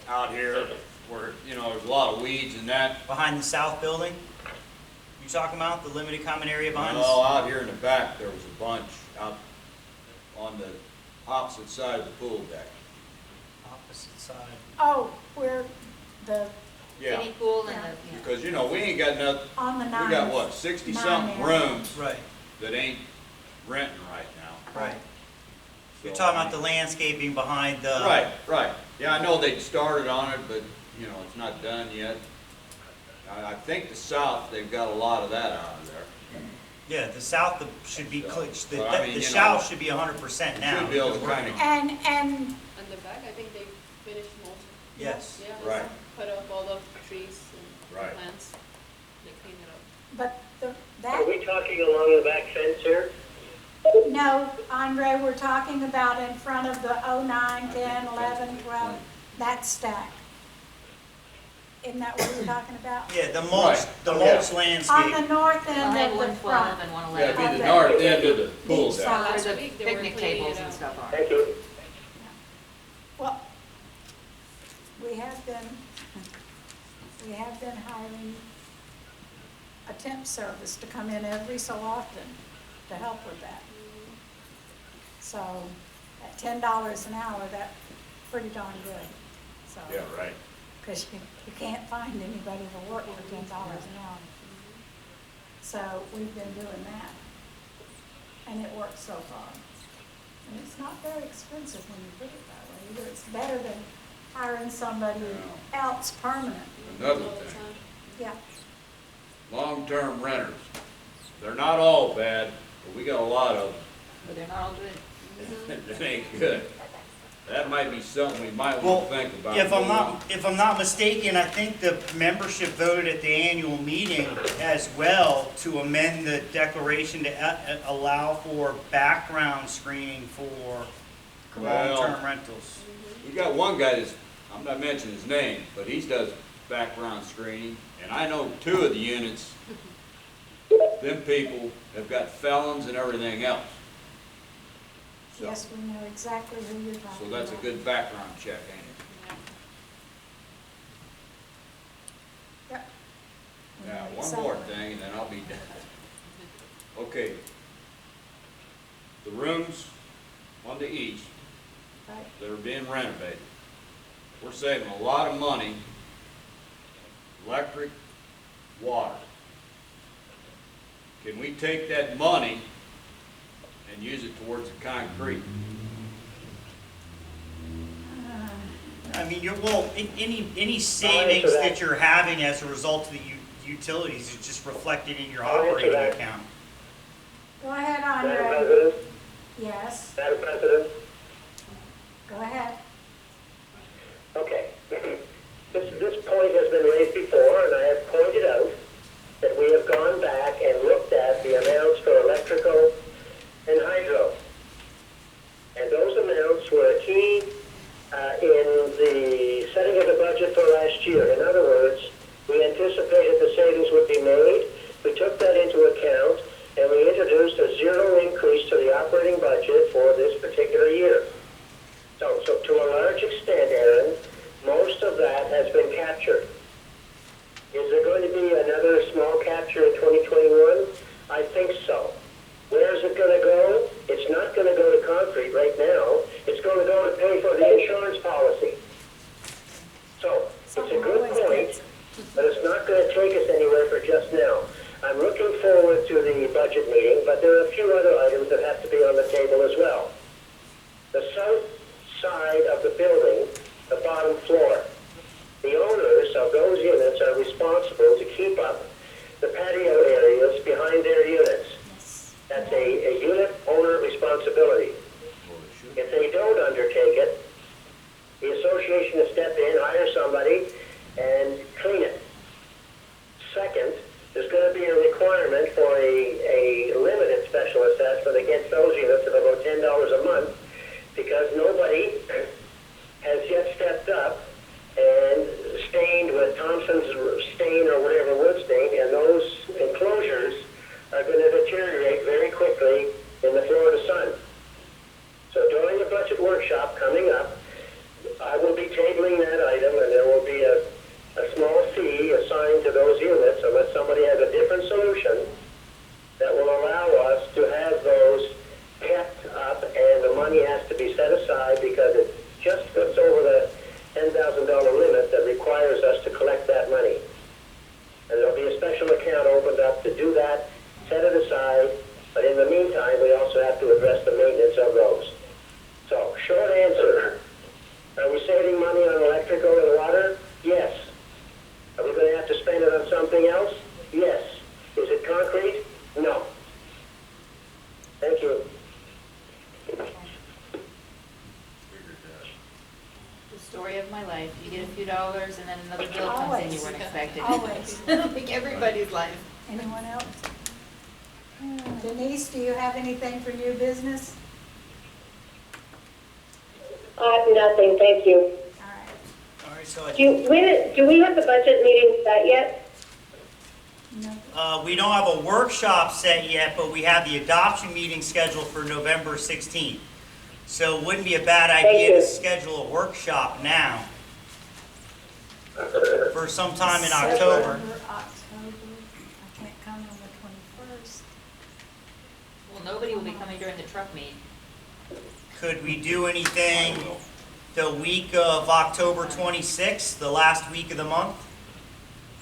out here, where, there's a lot of weeds and that. Behind the south building? You talking about the limited common area behind us? Well, out here in the back, there was a bunch out on the opposite side of the pool deck. Opposite side. Oh, where the, Yeah, Kiddie pool and the, yeah. because, we ain't got nothing, on the we nine. got what, 60-something rooms Right, that ain't renting right now. right. You're So, talking about the landscaping behind the... Right. Yeah, I know they started on it, but, it's not done yet. I think the south, they've got a lot of that out of there. Yeah, the south should be, So, the well, I mean, the you south know, should be 100% now. should be able to because we're- kinda- And, And the back, I think they finished most. Yes. Yeah. Right. Cut off all the trees and Right. plants. They cleaned it up. but Are we talking along the back fence here? no, Andre, we're talking about in front of the 09, 10, 11, 12, that stack. Isn't that what you're talking about? Yeah, the mulch, Right. the Okay. mulch On landscape. the north I'll end have of the 112 front. and Yeah, 111. it'd be Okay. the north end of the pool Each deck. side. Where Last the week they were picnic cleaning tables it and up. stuff are. Thank you. Well, we have been hiring a temp service to come in every so often to help with that. So at $10 an hour, that's pretty darn good, so. Yeah, right. Because you can't find anybody to work for $10 an hour. So we've been doing that, and it works so far. And it's not very expensive when you put it that way either. It's better than hiring somebody else permanent. Another All the thing, time. Yeah, long-term renters, they're not all bad, but we got a lot of But they're not all good. them that ain't good. That might be something we might Well, want to think about. if I'm not mistaken, I think the membership voted at the annual meeting as well to amend the declaration to allow for background screening for Well- long-term rentals. We got one guy that's, I'm not mentioning his name, but he does background screening, and I know 2 of the units, them people have got felons and everything else. So, yes, we know exactly who you're talking so about. that's a good background check, ain't it? Yep. We Now, know one more exactly. thing, and then I'll be done. Okay. The rooms on the east Right. that are being renovated, we're saving a lot of money, electric, water. Can we take that money and use it towards the concrete? I mean, any savings that you're having as a result of the utilities is just reflected in your I'll answer operating that. account. Go ahead, Madam Andre. President, Yes, Madam President? go ahead. Okay. This point has been raised before, and I have pointed out that we have gone back and looked at the amounts for electrical and hydro. And those amounts were key in the setting of the budget for last year. In other words, we anticipated the savings would be made. We took that into account, and we introduced a zero increase to the operating budget for this particular year. So to a large extent, Aaron, most of that has been captured. Is there going to be another small capture in 2021? I think so. Where is it going to go? It's not going to go to concrete right now. It's going to go to pay for the insurance policy. So it's a good point, but it's not going to take us anywhere for just now. I'm looking forward to the budget meeting, but there are a few other items that have to be on the table as well. The south side of the building, the bottom floor, the owners of those units are responsible to keep up the patio areas behind their units. That's a unit owner responsibility. If they don't undertake it, the association will step in, hire somebody, and clean it. Second, there's going to be a requirement for a limited special assessment against those units of about $10 a month, because nobody has yet stepped up and stained with Thompson's stain or whatever wood stain, and those enclosures are going to deteriorate very quickly in the Florida sun. So during the budget workshop coming up, I will be tabling that item, and there will be a small fee assigned to those units unless somebody has a different solution that will allow us to have those kept up, and the money has to be set aside because it just gets over the $10,000 limit that requires us to collect that money. And there'll be a special account opened up to do that, set it aside, but in the meantime, we also have to address the maintenance of those. So, short answer, are we saving money on electrical and water? Yes. Are we going to have to spend it on something else? Yes. Is it concrete? No. Thank you. The story of my life. You get a few dollars and then another bill comes in you weren't expecting. Always. Like everybody's life. Anyone else? Denise, do you have anything for new business? Nothing, thank you. All right. All right, so Do we have the budget meeting set yet? No. we don't have a workshop set yet, but we have the adoption meeting scheduled for November 16th. So it wouldn't be a bad idea to schedule a workshop now for sometime in October. October. I can't come on the 21st. Well, nobody will be coming during the truck meet. Could we do anything the week of October 26th, the last week of the month?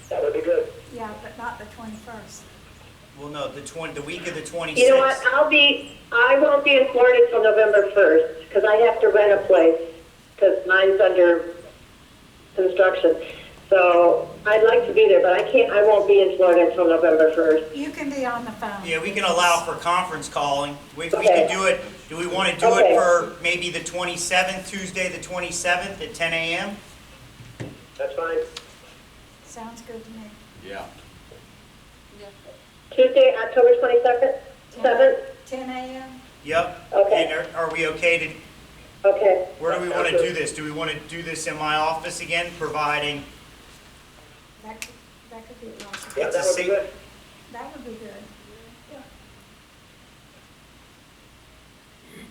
That would be good. Yeah, but not the 21st. Well, no, the week of the 26th. You know what, I won't be in Florida until November 1st, because I have to rent a place, because mine's under construction. So I'd like to be there, but I won't be in Florida until November 1st. You can be on the phone. Yeah, we can allow for conference calling. We Okay. can do it, do we want to do it Okay. for maybe the 27th, Tuesday the 27th at 10 a.m.? That's fine. Sounds good to me. Yeah. Tuesday, October 22nd, 7th? 10 a.m.? Yep. Okay. And are we okay to, Okay. where do we want to do this? Do we want to do this in my office again, providing? That could be possible. Yeah, It's a that would be safe- good. That would be good.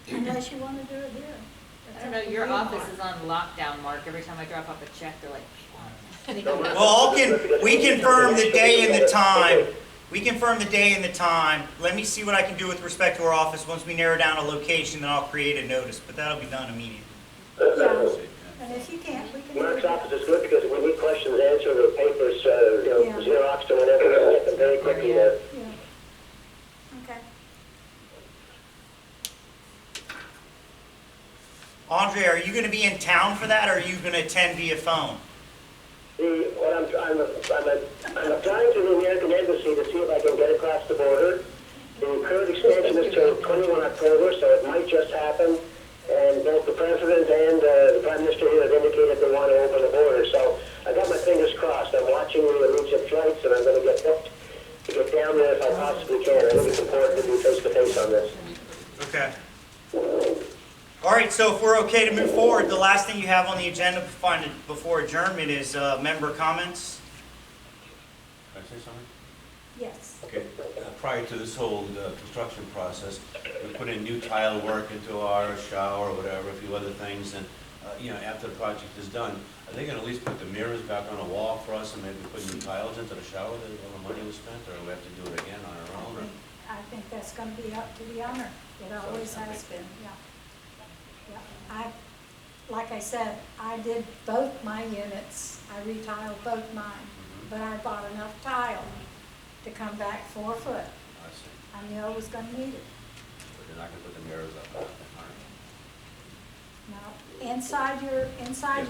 Yeah. Unless you want to do it here. I don't know, your office is on lockdown, Mark. Every time I drop off a check, they're like, Well, we confirm the day and the time. We confirm the day and the time. Let me see what I can do with respect to our office. Once we narrow down a location, then I'll create a notice, but that'll be done immediately. Yeah. And if you can't, we can do Mark's it. office is good because we need questions answered or papers, Yeah. Xeroxed or whatever, we get them very quickly there. Yeah. Okay. Andre, are you going to be in town for that, or are you going to attend via phone? What I'm applying to the American Embassy to see if I can get across the border The current extension is till 21 October, so it might just happen. And both the president and the prime minister here have indicated they want to open the border. So I got my fingers crossed. I'm watching the Allegiant flights, and I'm going to get booked to get down there if I possibly can. I think it's important to be face-to-face on this. Okay. All right, so if we're okay to move forward, the last thing you have on the agenda before adjournment is member comments. Can I say something? Yes. Okay, prior to this whole construction process, we put in new tile work into our shower or whatever, a few other things, and, after the project is done, are they gonna at least put the mirrors back on the wall for us and maybe put new tiles into the shower that all the money was spent, or do we have to do it again on our own? Or? I think that's gonna be up to the owner. It always has been, yeah. Yeah, like I said, I did both my units. I retiled both mine, but I bought enough tile to come back 4 foot. I see. I knew I was gonna need it. But they're not gonna put the mirrors up, all right. Now, inside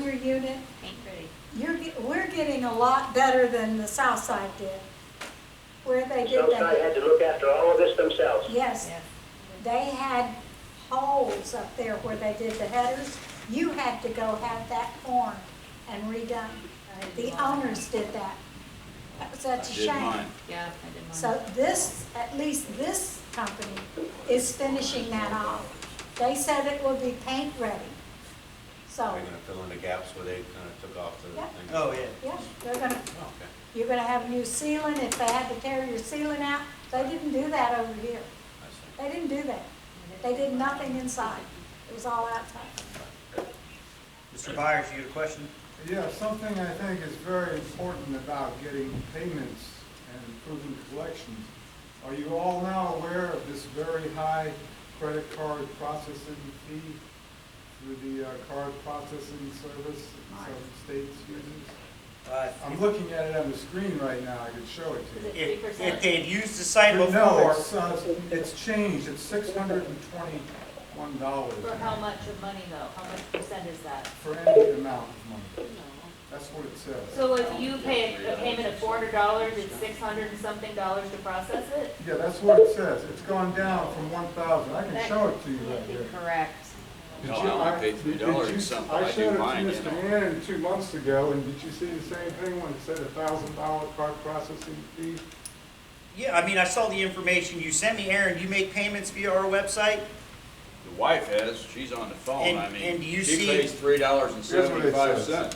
your unit, Ain't pretty. we're getting a lot better than the south side did, where they did Southside that. had to look after all of this themselves. Yes, they had holes up there where they did the headers. You had to go have that formed and redone. The owners did that. That was such a I did shame. mine. Yeah, I did mine. So this, at least this company, is finishing that off. They said it will be paint ready. So, Are they gonna fill in the gaps where they kinda took off the Yeah. thing? Oh, yeah. yeah, they're gonna, Oh, okay. you're gonna have new ceiling. If they had to tear your ceiling out, they didn't do that over here. I see. They didn't do that. They did nothing inside. It was all outside. Mr. Byers, you had a question? Yeah, something I think is very important about getting payments and improving collections. Are you all now aware of this very high credit card processing fee through the card processing service that some states uses? I'm looking at it on the screen right now. I could show it to you. If they've used the site No, before, it's changed. It's $621 For how much of money though? How much percent is that? for any amount of money. That's what it says. So if you pay a payment of $400, it's $600 and something dollars to process it? Yeah, that's what it says. It's gone down from 1,000. I can show it to you right here. Correct. Did No, you- I only paid did $3 you- and something. I I do showed it to mine, you Mr. know. Gannon 2 months ago, and did you see the same thing when it said $1,000 card processing fee? yeah, I mean, I saw the information you sent me. Aaron, you make payments via our website? The wife has, she's on the phone, And- I and mean, do you she see- pays $3.75.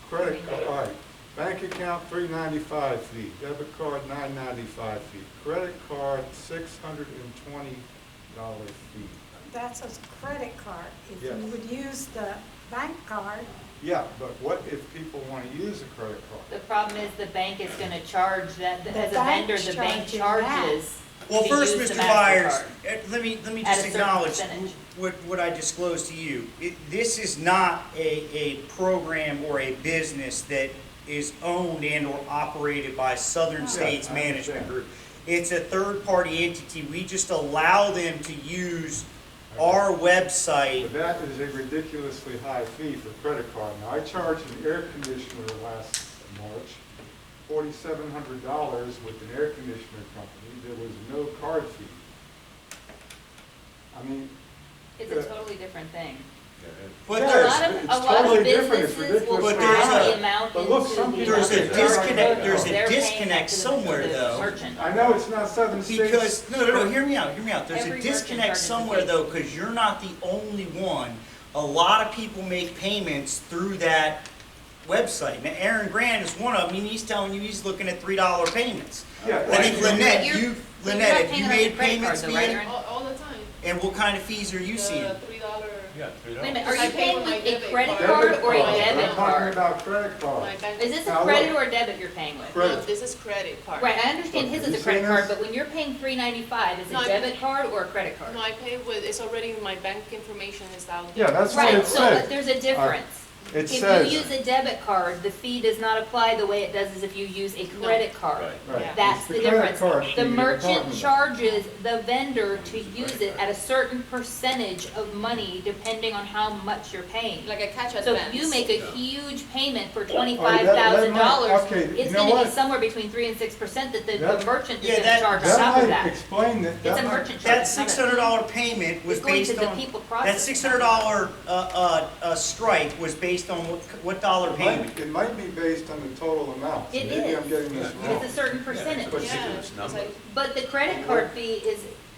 Credit card, bank account $395 fee, debit card $995 fee, credit card $620 fee. That's a credit card. If you Yes. would use the bank card, Yeah, but what if people want to use a credit card? The problem is the bank is gonna charge that, The as a vendor, bank's the bank charging that. charges. Well, to first, use the Mr. Byers, MasterCard. let me At just a certain acknowledge percentage. what I disclosed to you. This is not a program or a business that is owned and or operated by Southern States I Management understand. Group. It's a third-party entity. We just allow them to use our website. But that is a ridiculously high fee for credit card. Now, I charged an air conditioner last March, $4,700 with an air conditioner company. There was no card fee. I mean, It's a totally different thing. But A there's, lot of, it's a lot totally of different. It's businesses will ridiculous. But there's add a- the amount but into look, some the. people- there's a They're disconnect, there's They're a paying disconnect that to the- somewhere to the though. merchant. I know it's not Southern States. Because, no, hear me out. There's Every a merchant disconnect charges a somewhere fee. though, because you're not the only one. A lot of people make payments through that website. Now, Aaron Grant is one of them, and he's telling you he's looking at $3 payments. Yeah, I think well, Lynette, You're- you, but you're Lynette, not have paying you it like a made credit payments card though, right, via? Aaron? All the time. And what kind of fees are you seeing? $3. Yeah, $3. Wait a minute, are I you pay paying with my with a debit credit card. card or a card. debit I'm talking card? about credit card. My bank. Is this a Now, credit look. or a debit you're paying with? Credit. No, this is credit card. Right, I understand his Have is you a credit seen card, this? but when you're paying $3.95, is it No, a I- debit card or a credit card? No, I pay with, it's already, my bank information is out there. Yeah, that's what Right, it so but said. there's a difference. It If you says, use a debit card, the fee does not apply the way it does as if you use a credit card. Right. Yeah. That's It's the the credit difference. card fee The you're merchant talking about. charges the vendor to use it at a certain percentage of money depending on how much you're paying. Like a catch So advance. if you make a huge payment for that $25,000, might- okay, you it's know gonna be what? somewhere between 3 and 6% that the That- merchant is Yeah, gonna that- charge on top that of might that. explain that. It's that a might- merchant charge. That it's not a- $600 payment was It's going based to the on, people that processing. $600 strike was based on what dollar payment? It might be based on the total amount. So It maybe is. I'm getting this wrong. It's a certain percentage. But Yeah, ridiculous it's number. like, But the credit card fee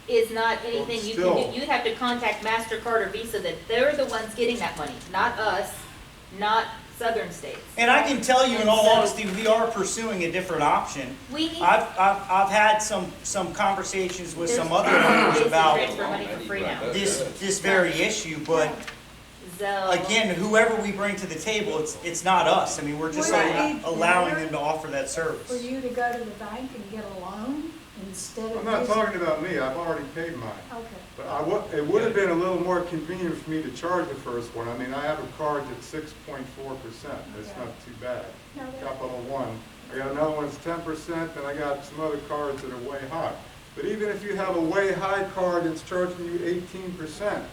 is not anything you can still- do. You'd have to contact MasterCard or Visa that they're the ones getting that money, not us, not southern states. And I can tell you in all And so- honesty, we are pursuing a different option. We need. I've had some conversations with some other there's owners ways to about transfer money for free now. this very issue, but Zelle. again, whoever we bring to the table, it's not us. I mean, we're just Right. allowing them to offer that service. For you to go to the bank and get a loan instead of. I'm not using- talking about me, I've already paid mine. Okay. But it would have been a little more convenient for me to charge the first one. I mean, I have a card that's 6.4%, that's Okay. not too bad. No, that- Capital One. I got another one that's 10%, then I got some other cards that are way high. But even if you have a way high card that's charging you 18%,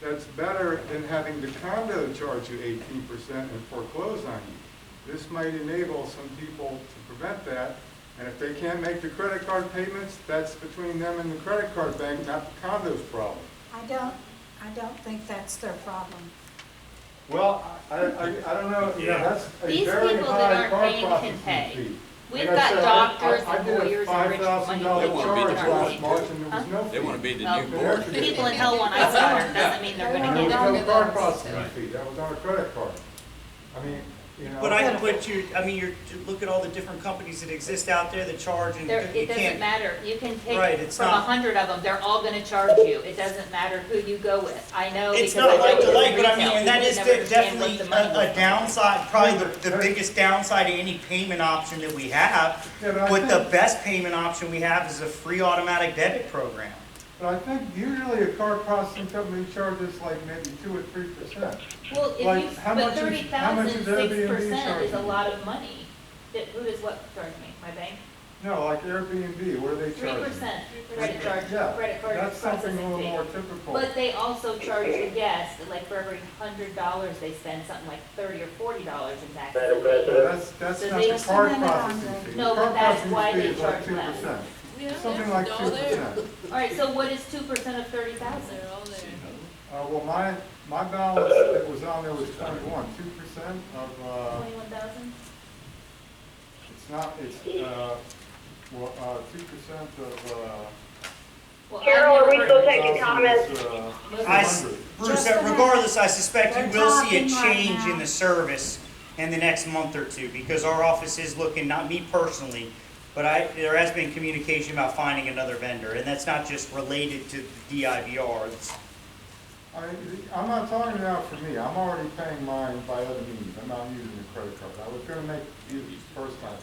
that's better than having the condo charge you 18% and foreclose on you. This might enable some people to prevent that, and if they can't make the credit card payments, that's between them and the credit card bank, not the condo's problem. I don't think that's their problem. Well, I don't know, that's a These very people that high aren't card paying can processing pay. fee. We've Like I got said, doctors I and did a lawyers and rich money $5,000 people wanna be charge the last new March board. and there was no fee. They wanna be the Well, new board. People in hell want ice water, doesn't mean they're gonna There get was it. no card processing fee, that was on a credit card. I mean, you know. But I can put you, I mean, look at all the different companies that exist out there that charge and There, you it doesn't can't. matter, you can Right, take it's from not- 100 of them, they're all gonna charge you, it doesn't matter who you go with, I know because It's I not know like to it's like, but I mean, retail. and that People is never understand what definitely the money a was. downside, probably the biggest downside to any payment option that we have. Yeah, but I But the think- best payment option we have is a free automatic debit program. But I think usually a card processing company charges like maybe 2 or 3%. Well, if Like, you, how but much is- 30,000, is Airbnb 6% is a charging? lot of money. Who does what charge me, my bank? No, like Airbnb, what are they charging? 3% credit charge, Yeah, credit card that's something a processing little fee. more typical. But they also charge the guest, like for every $100 they spend, something like $30 or $40 in taxes. Madam So President, that's So not they- the card Just a minute, processing Andre. fee. No, The but card that's processing why fee they is like charge less. 2%. yeah, Something they're like all there. 2%. All right, so what is 2% of 30,000? They're all there. Well, my balance that was on there was 21, 2% of, 21,000? it's not, it's, 2% of, Well, I've Carol, are we never still heard- taking comments? Bruce, Just a minute. regardless, I suspect you They're will see a talking right change now. in the service in the next month or two, because our office is looking, not me personally, but there has been communication about finding another vendor, and that's not just related to DIBR. I'm not talking about for me, I'm already paying mine by other means, I'm not using the credit card. I was gonna make it first time.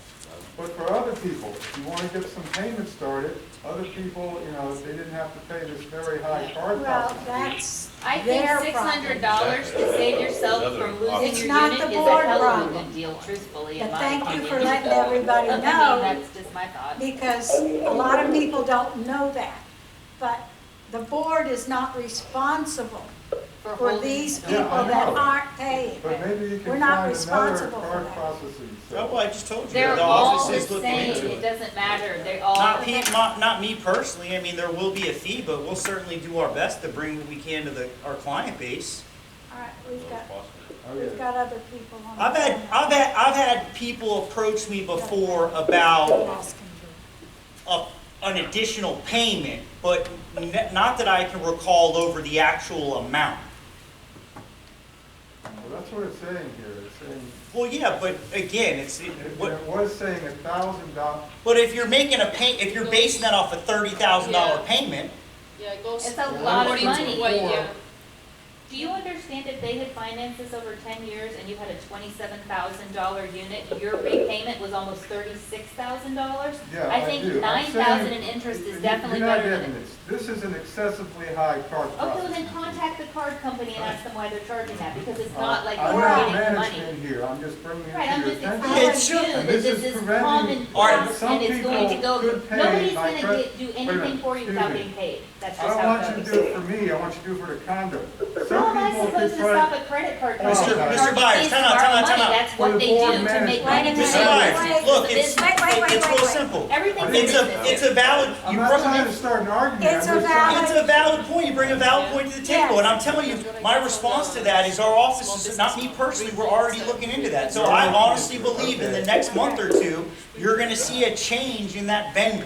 But for other people, if you wanna get some payments started, other people, you know, they didn't have to pay this very high card Well, processing fee. that's I think their $600 to save yourself from losing It's your not unit the is a board hell of a problem. good deal, truthfully, in But my thank opinion. you for letting everybody I mean, know, that's just my thought. because a lot of people don't know that. But the board is not responsible for holding- these Yeah, people I that know. aren't paying. But maybe you We're can not find another responsible for card that. processing. Oh, well, I just told you, They're the all office the is looking same, into it it. doesn't matter, they all. Not me personally, I mean, there will be a fee, but we'll certainly do our best to bring what we can to our client base. All right, we've got, Oh, we've yeah. got other people on. the I've phone. had people approach me before about Asking you. an additional payment, but not that I can recall over the actual amount. Well, that's what it's saying here, it's saying, Well, yeah, but again, it was saying $1,000. but if you're making if you're basing that off a $30,000 Yeah. payment, Yeah, it goes It's a lot of according to money. what, yeah. Do you understand if they had financed this over 10 years and you had a $27,000 unit, your repayment was almost $36,000? Yeah, I think do. I'm $9,000 saying in interest is you're definitely not better getting than. this. This is an excessively high card Okay, well processing then fee. contact the card company and ask them why they're charging that, because it's not like I'm we're not getting the money. management here, I'm just bringing it Right, to I'm your just attention. It's explaining to you And that this this is is preventing- common All right, cost some and it's going to people go, could pay nobody's by gonna credit- do wait a anything minute, for you without excuse me. getting paid. That's I just don't how want it you to goes. do it for me, I want you to do it for the condo. How Some am I people supposed to could stop try- a credit card Oh, company? okay. Mr. Byers, time out, time out, time out. That's For what the they board do to make management. money. Wait a Mr. minute. Byers, Wait, look, wait, it's, wait, wait, it's real wait. simple. Everything's It's business. it's a valid, I'm you not brought trying to start an argument. It's I'm a just trying- valid- It's a valid point, you bring a valid point to the table, and I'm telling you, my response to that is our office, is not me personally, we're already looking into that. So I honestly believe in the next month or two, you're gonna see a change in that vendor.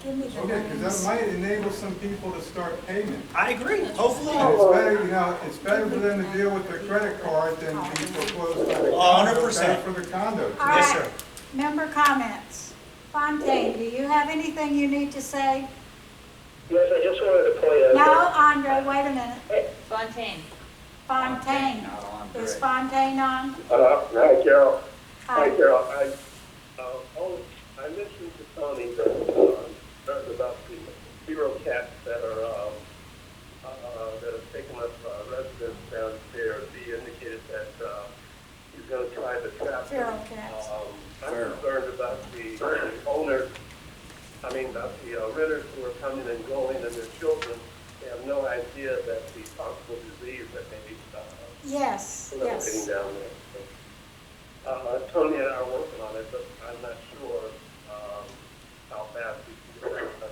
Give me the Okay, because names. that might enable some people to start payment. I agree, hopefully. And it's better, you know, it's better for them to deal with their credit card than be foreclosed by the condo. 100%. Better for the condo. All Yes, right. sir. Member comments. Fontaine, do you have anything you need to say? Yes, I just wanted to point out. No, Andre, wait a minute. Fontaine. Fontaine. Not on Is Greg. Fontaine on? Hi, Carol. Hi. Carol. I listened to Tony, talking about the hero cats that are, that have taken up residence downstairs. He indicated that, he's gonna try to trap them. Feral cats. I'm Feral. concerned about the owners, about the renters who are coming and going and their children. They have no idea that the possible disease that may be, Yes, proliferating yes. down there. So, Tony and I are working on it, but I'm not sure, how fast we can do that.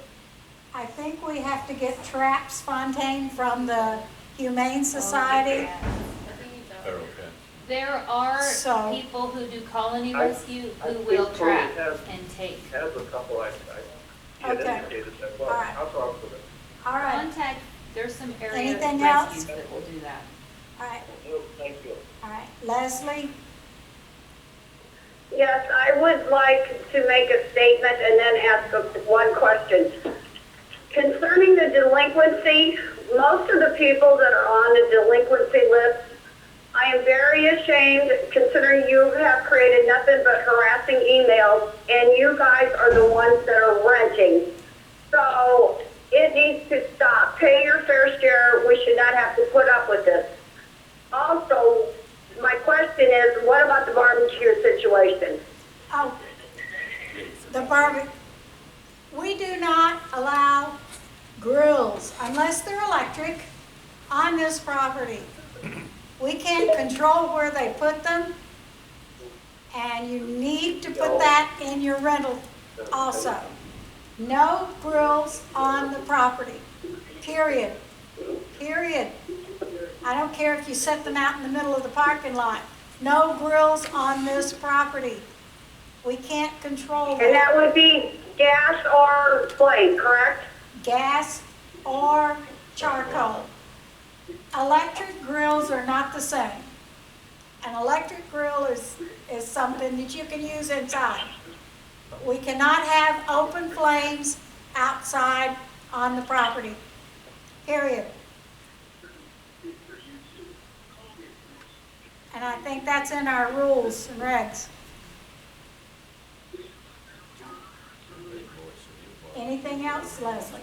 I think we have to get traps, Fontaine, from the Humane Society. Feral cat. There are So- people who do colony I- rescue I who think will Tony trap has- and take. Has a couple, he had Okay. indicated that, well, All right. I'll talk to them. All right, Contact, there's some area Anything rescues else? that will do that. all right, Thank you. all right. Leslie? Yes, I would like to make a statement and then ask one question. Concerning the delinquency, most of the people that are on the delinquency list, I am very ashamed considering you have created nothing but harassing emails and you guys are the ones that are renting. So it needs to stop. Pay your fair share. We should not have to put up with this. Also, my question is, what about the barbecue situation? Oh, the barbecue. We do not allow grills unless they're electric on this property. We can't control where they put them, and you need to put that in your rental also. No grills on the property, period. Period. I don't care if you set them out in the middle of the parking lot. No grills on this property. We can't control And that. that would be gas or flame, correct? Gas or charcoal. Electric grills are not the same. An electric grill is something that you can use inside. But we cannot have open flames outside on the property, period. And I think that's in our rules and regs. Anything else, Leslie?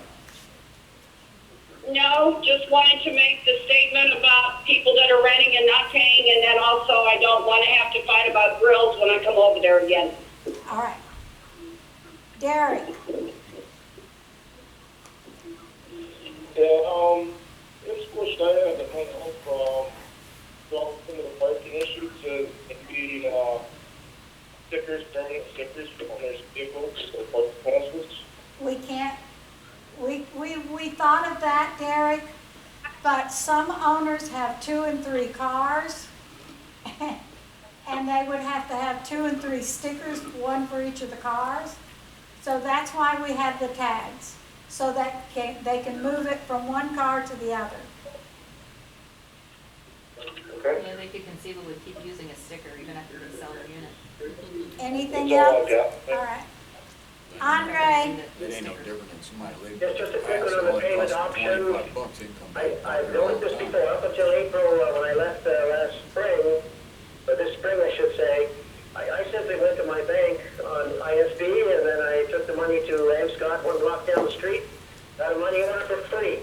No, just wanted to make the statement about people that are renting and not paying, and then also I don't want to have to fight about grills when I come over there again. All right. Derek? Yeah, this question I had to hang on from some of the parking issues is maybe stickers, permanent stickers on their vehicles or parking passes. We can't, we thought of that, Derek, but some owners have 2 and 3 cars, and they would have to have 2 and 3 stickers, one for each of the cars. So that's why we have the tags, so that they can move it from one car to the other. Okay. Yeah, they could conceivably keep using a sticker even after they sell their unit. Anything That's all else? I've got. All right. Andre, It ain't no different than somebody living. Yes, just a quick one on the payment option. $25 income back. I've noticed this before, up until April, when I left last spring, or this spring I should say, I simply went to my bank on ISB, and then I took the money to Am Scott, one block down the street, got a money order for free,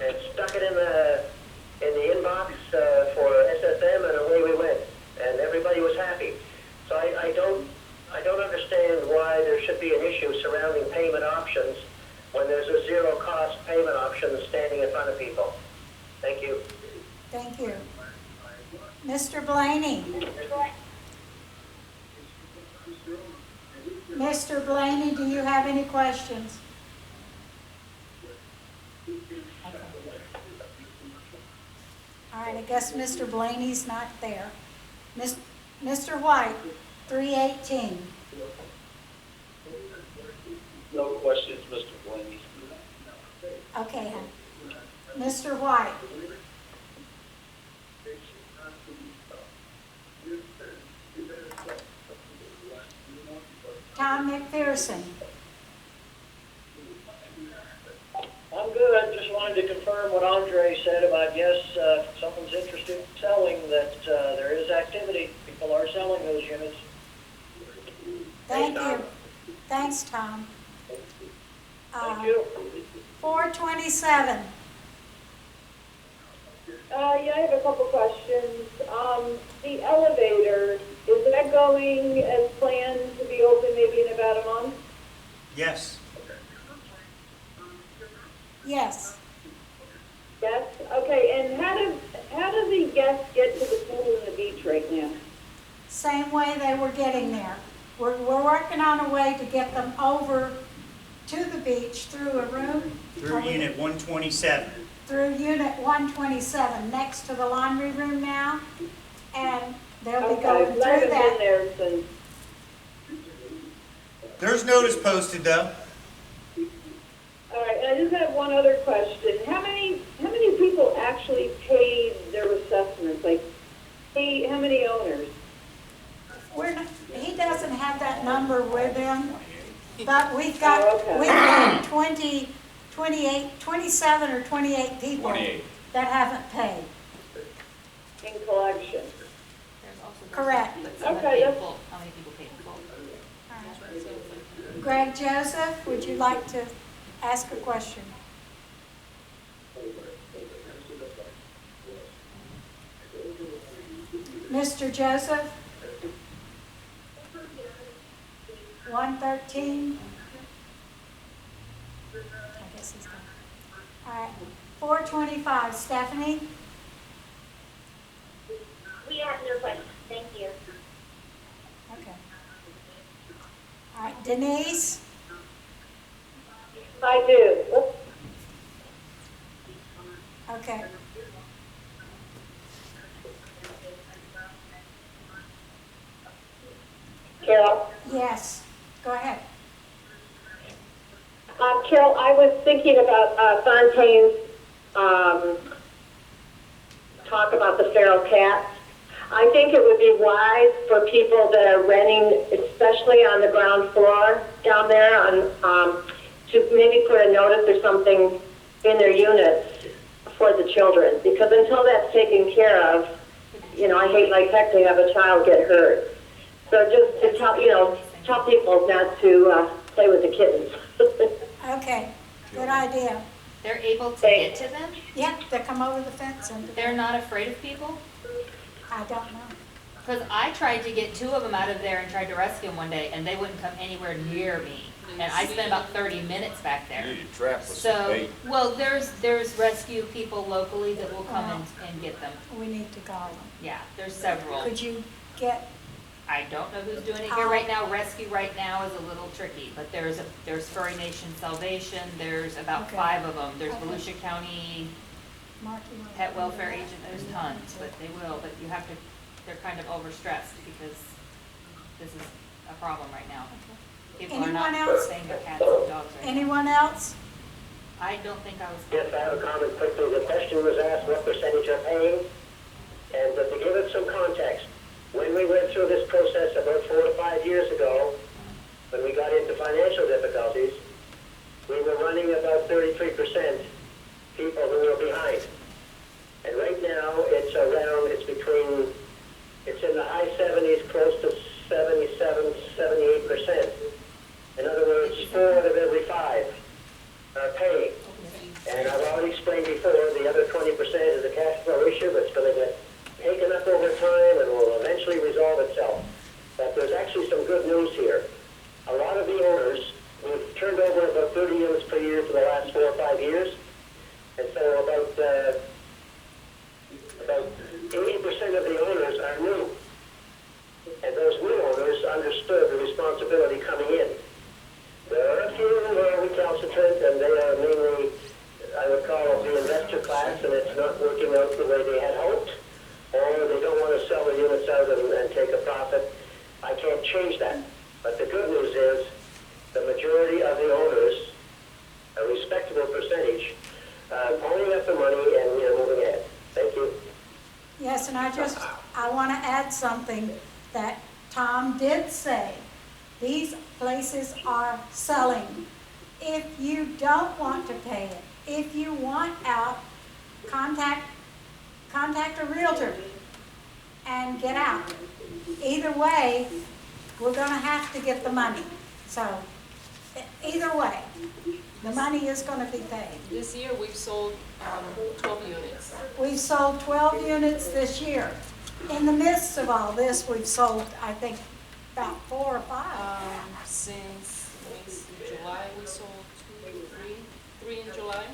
and stuck it in the inbox for SSM, and away we went, and everybody was happy. So I don't understand why there should be an issue surrounding payment options when there's a zero-cost payment option standing in front of people. Thank you. thank you. Mr. Blaney. Mr. Blaney, do you have any questions? All right, I guess Mr. Blaney's not there. Mr. White, 318. No questions, Mr. Blaney. Okay, hon. Mr. White. Tom McPherson. I'm good. Just wanted to confirm what Andre said about, yes, if someone's interested in selling, that there is activity. People are selling those units. Thank you. Thanks, Tom. Thank you. 427. Yeah, I have a couple questions. The elevator, is that going as planned to be open maybe in about a month? Yes. Yes. Yes? Okay, and how do the guests get to the pool and the beach right now? Same way they were getting there. We're working on a way to get them over to the beach through a room. Through unit 127. Through unit 127, next to the laundry room now. And they'll be going Okay, through I haven't been that. there since. There's notice posted though. All right, and I just have one other question. How many people actually paid their assessments? Like, how many owners? He doesn't have that number with him, but we've got, Oh, okay. we've got 27 or 28 people 28. that haven't paid. In collection. There's also. Correct. But some have Okay, paid in that's- full. How many people paid in full? Greg Joseph, would you like to ask a question? Mr. Joseph? 113? I guess he's gone. All right, 425, Stephanie? We have no questions. Thank you. Okay. All right, Denise? I do. Okay. Carol? Yes, go ahead. Carol, I was thinking about Fontaine's talk about the feral cats. I think it would be wise for people that are renting, especially on the ground floor down there, to maybe put a notice or something in their units for the children. Because until that's taken care of, I hate like heck to have a child get hurt. So just to tell people not to play with the kittens. Okay, good idea. They're able to get to them? Yep, they come over the fence and They're not afraid of people? I don't know. Because I tried to get 2 of them out of there and tried to rescue them one day, and they wouldn't come anywhere near me. And I spent about 30 minutes back You there. need to trap with some So, bait. well, there's rescue people locally that will come and get them. We need to call them. Yeah, there's several. Could you get, I don't know who's doing it here right now. Rescue right now is a little tricky, but there's Furry Nation Salvation, there's about Okay. 5 of them. There's Okay. Volusia County Marky? Pet Welfare Agent, there's tons, but they will, but you have to, they're kind of overstressed because this is a problem right now. People are Anyone not else? staying their cats and dogs right now. Anyone else? I don't think I was. Yes, I have a comment quickly. The question was asked what percentage are paying, and to give it some context, when we went through this process about 4 to 5 years ago, when we got financial difficulties, we were running about 33% people who were behind. And right now, it's in the high 70s, close to 77, 78%. In other words, 4 out of every 5 are paying. And I've already explained before, the other 20% is a cash flow issue that's going to get taken up over time and will eventually resolve itself. But there's actually some good news here. A lot of the owners, we've turned over about 30 units per year for the last 4 or 5 years. And so about 80% of the owners are new. And those new owners understood the responsibility coming in. There are a few who are recalcitrant, and they are mainly, I would call it the investor class, and it's not working out the way they had hoped, or they don't want to sell the units out and take a profit. I can't change that. But the good news is the majority of the owners, a respectable percentage, owning up the money and moving ahead. Thank you. Yes, and I want to add something that Tom did say. These places are selling. If you don't want to pay it, if you want out, contact a realtor and get out. Either way, we're going to have to get the money. So, either way, the money is going to be paid. This year, we've sold 12 units. We've sold 12 units this year. In the midst of all this, we've sold, I think, about 4 or 5. Since July, we sold 3 in July.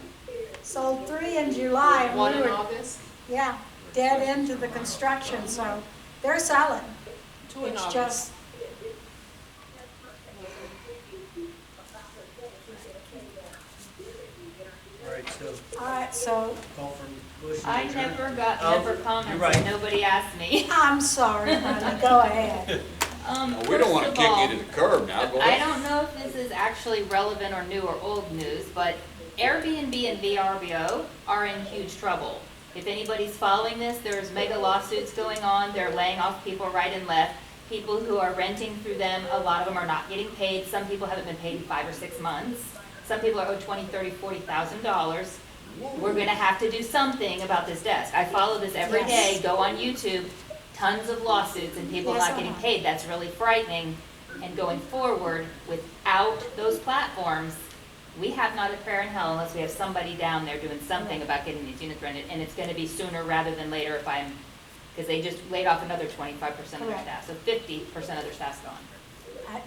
Sold 3 in July. And 1 we in were, August. yeah, dead into the construction, so they're selling. 2 in It's August. just, all right, so Call from Bush. I never got member comments, you're right. and nobody asked me. I'm sorry, honey, go ahead. Well, we don't want to First of kick all, you to the curb now, go I ahead. don't know if this is actually relevant or new or old news, but Airbnb and VRBO are in huge trouble. If anybody's following this, there's mega lawsuits going on. They're laying off people right and left. People who are renting through them, a lot of them are not getting paid. Some people haven't been paid in 5 or 6 months. Some people are owed $20,000, $30,000, $40,000. We're gonna have to do something about this desk. I follow this every day, go on YouTube, tons of lawsuits and people Yes, not getting paid. That's really frightening. And going forward, without those platforms, we have not a prayer in hell unless we have somebody down there doing something about getting these units rented. And it's gonna be sooner rather than later because they just laid off another 25% of their Correct. staff. So 50% of their staff's gone. I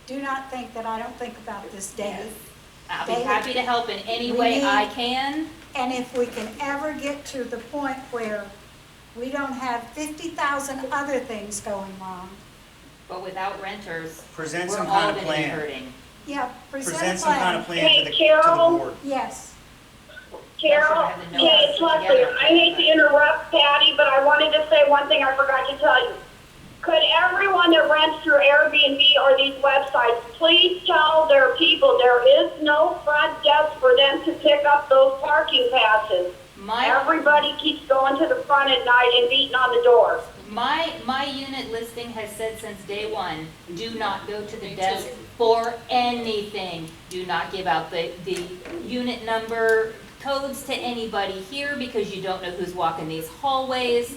do not think that I don't think about this day. I'll be David, happy to help in any we way need- I can. And if we can ever get to the point where we don't have 50,000 other things going wrong, But without renters, Present we're some all kind of gonna be plan. hurting. yeah, present a Present some kind of plan. plan Hey, to the Carol? board. Yes, Carol, Have the hey, it's notes Leslie. together. I hate to interrupt Patty, but I wanted to say one thing I forgot to tell you. Could everyone that rents through Airbnb or these websites, please tell their people there is no front desk for them to pick up those parking passes. Everybody keeps going to the front at night and beating on the door. My unit listing has said since day one, do not go to the desk for anything. Do not give out the unit number codes to anybody here because you don't know who's walking these hallways.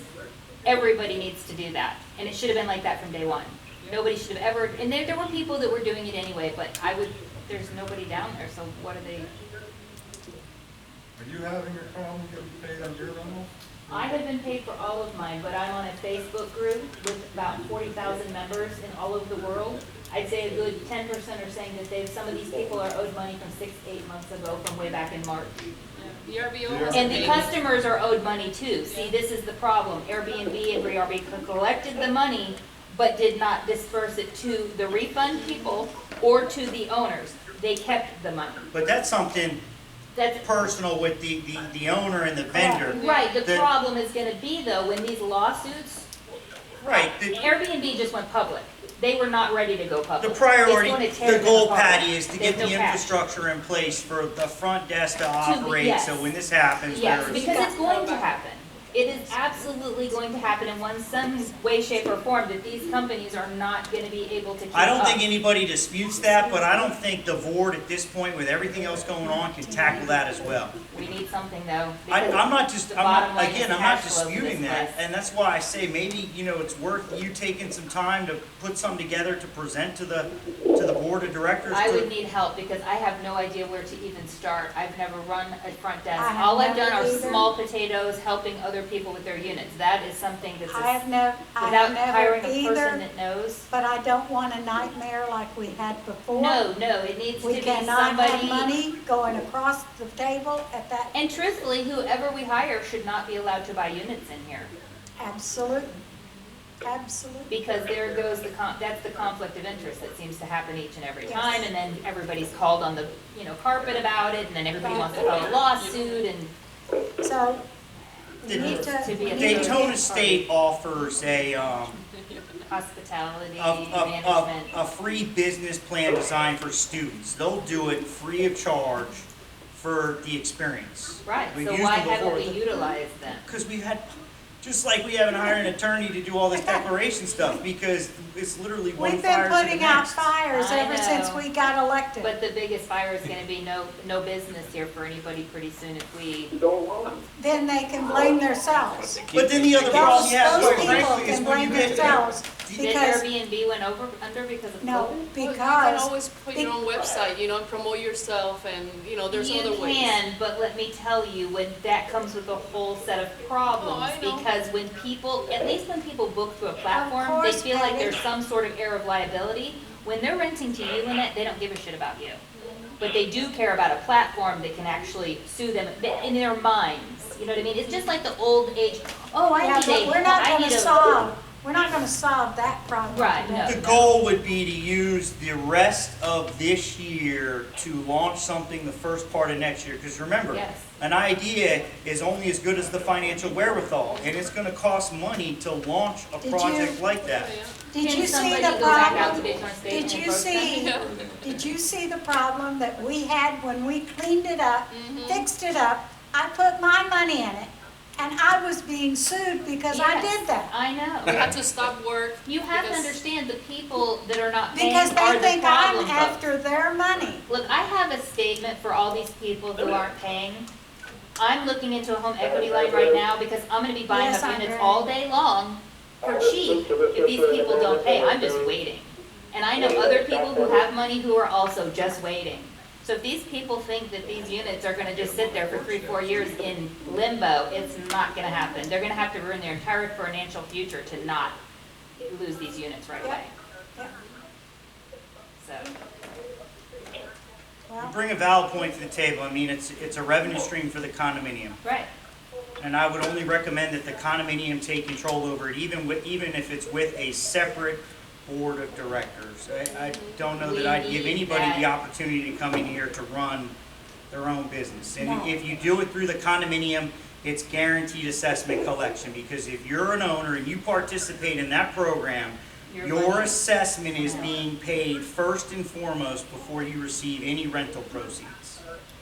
Everybody needs to do that. And it should have been like that from day one. Nobody should have ever, and there were people that were doing it anyway, but there's nobody down there, so what are they? Are you having a problem getting paid on your rental? I have been paid for all of mine, but I'm on a Facebook group with about 40,000 members in all over the world. I'd say a good 10% are saying that some of these people are owed money from 6 to 8 months ago from way back in March. VRBO has And the paid. customers are owed money too. See, this is the problem. Airbnb and VRB collected the money, but did not disperse it to the refund people or to the owners. They kept the money. But that's something That's personal with the owner and the vendor. right. The The- problem is gonna be though, when these lawsuits, Right, Airbnb just went public. They were not ready to go public. the priority, It's gonna tear the them goal, apart. Patty, is to There's get the no cash. infrastructure in place for the front desk to operate, yes. so when this happens, Yes, there's. because it's going to happen. It is absolutely going to happen in some way, shape, or form that these companies are not gonna be able to keep up. I don't think anybody disputes that, but I don't think the board at this point, with everything else going on, can tackle that as well. We need something though. I'm not just, the bottom line is again, I'm not cash flow for disputing this that, place. and that's why I say maybe, it's worth you taking some time to put something together to present to the board of directors. I to- would need help because I have no idea where to even start. I've never run a front desk. I have All I've done never are either. small potatoes, helping other people with their units. That is something that's, I have never without hiring a either, person that knows. but I don't want a nightmare like we had before. No, it needs to We be cannot have somebody. money going across the table at that, And truthfully, whoever we hire should not be allowed to buy units in here. absolutely, absolutely. Because there goes that's the conflict of interest that seems to happen each and every time, and then everybody's called on the, carpet about it, and then everybody wants to file a lawsuit, and So, we need to. To be we a need to Daytona get- State offers hospitality, a management. free business plan designed for students. They'll do it free of charge for the experience. Right, We've so used why them haven't before. we utilized them? Because we've had, just like we haven't hired an attorney to do all this declaration stuff, because it's literally one We've fire been to the putting out next. fires I ever since know. we got elected. But the biggest fire is gonna be no business here for anybody pretty soon if we, Then they can blame themselves. But then the other problem you have, Those quite people frankly, is can when you blame get, themselves did because, Airbnb went under because of no, COVID? Well, you can because, always put your own website, and promote yourself, and, there's other ways. You can, but let me tell you, when that comes with a whole set of problems, I know. because when people, at least when people book through a platform, they course, feel like Patty. there's some sort of air of liability. When they're renting to you, Lynette, they don't give a shit about you. But they do care about a platform that can actually sue them in their minds. You know what I mean? It's just like the old age, oh, yeah, but we're not gonna solve that problem Right, today. the goal would be to use the rest of this year to launch something the first part of next year. Because remember, Yes. an idea is only as good as the financial wherewithal, and it's gonna cost money to launch a Did project you- like that. Did Can you see somebody the go back out to problem? Daytona State Did and you approach see, them? did you see the problem that we had when we cleaned it up, Mm-hmm. fixed it up? I put my money in it, and I was being sued because I Yes, did that. I We know. had to stop work. You have to because- understand the people that are not paying Because are they the think I'm problem folks. after their money. Look, I have a statement for all these people who aren't paying. I'm looking into a home equity line right now because I'm gonna be buying Yes, up I'm units ready. all day long for cheap if these people don't pay. I'm just waiting. And I know other people who have money who are also just waiting. So if these people think that these units are gonna just sit there for 3-4 years in limbo, it's not gonna happen. They're gonna have to ruin their entire financial future to not lose these units right away. Yep. So, You Well, bring a valid point to the table. I mean, it's a revenue stream for the condominium. right. And I would only recommend that the condominium take control over it, even if it's with a separate board of directors. I don't know that I'd give We need anybody that. the opportunity to come in here to run their own business. And No. if you do it through the condominium, it's guaranteed assessment collection, because if you're an owner and you participate in that program, Your your money. assessment is being paid first and foremost before you receive any rental proceeds.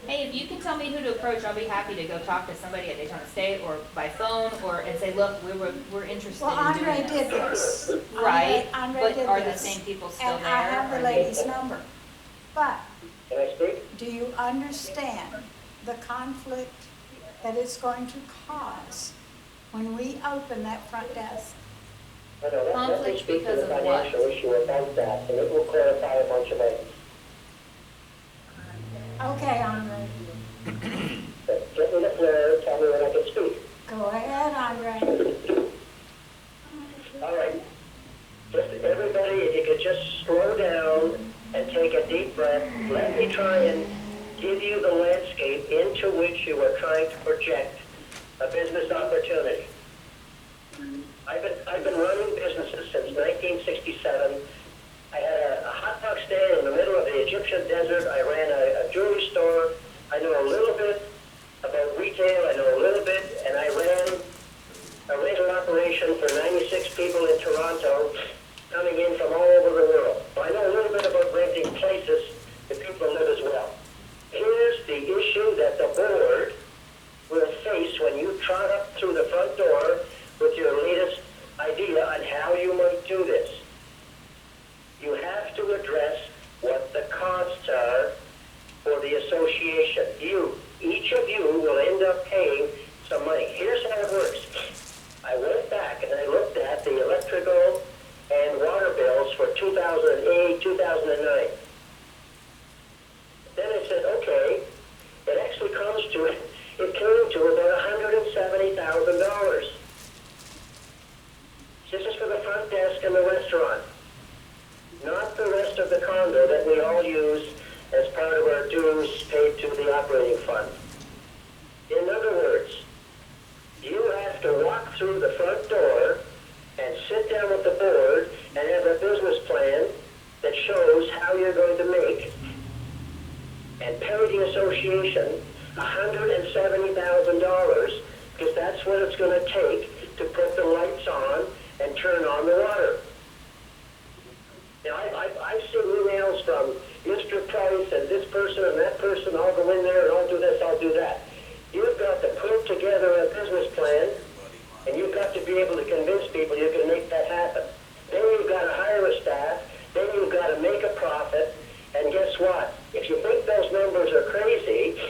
Hey, if you can tell me who to approach, I'll be happy to go talk to somebody at Daytona State or by phone and say, look, we're interested well, in doing Andre did this. this. Right, Andre but did are the this. same people still And there? I have the Are they- lady's number. But Can I speak? do you understand the conflict that it's going to cause when we open that front desk? I know, let me Conflict speak to because the of what? financial issue about that, and it will clarify a bunch of items. Okay, Andre, But get me the floor, tell me when I can speak. go ahead, Andre. All right. Just everybody, if you could just slow down and take a deep breath, let me try and give you the landscape into which you are trying to project a business opportunity. I've been running businesses since 1967. I had a hot dog stand in the middle of the Egyptian desert. I ran a jewelry store. I know a little bit about retail. I know a little bit, and I ran a rental operation for 96 people in Toronto, coming in from all over the world. So I know a little bit about renting places that people live as well. Here's the issue that the board will face when you trot up through the front door 2008, 2009. Then I said, okay, it actually it came to about $170,000. This is for the front desk and the restaurant, not the rest of the condo that we all use as part of our dues paid to the operating fund. In other words, you have to walk through the front door and sit down with the board and have a business plan that shows how you're going to make and pay the association $170,000 because that's what it's going to take to put the lights on and turn on the water. Now, I've seen emails from Mr. Price and this person and that person, I'll go in there and I'll do this, I'll do that. You've got to put together a business plan and you've got to be able to convince people you're going to make that happen. Then you've got to hire a staff, then you've got to make a profit, and guess what? If you think those numbers are crazy,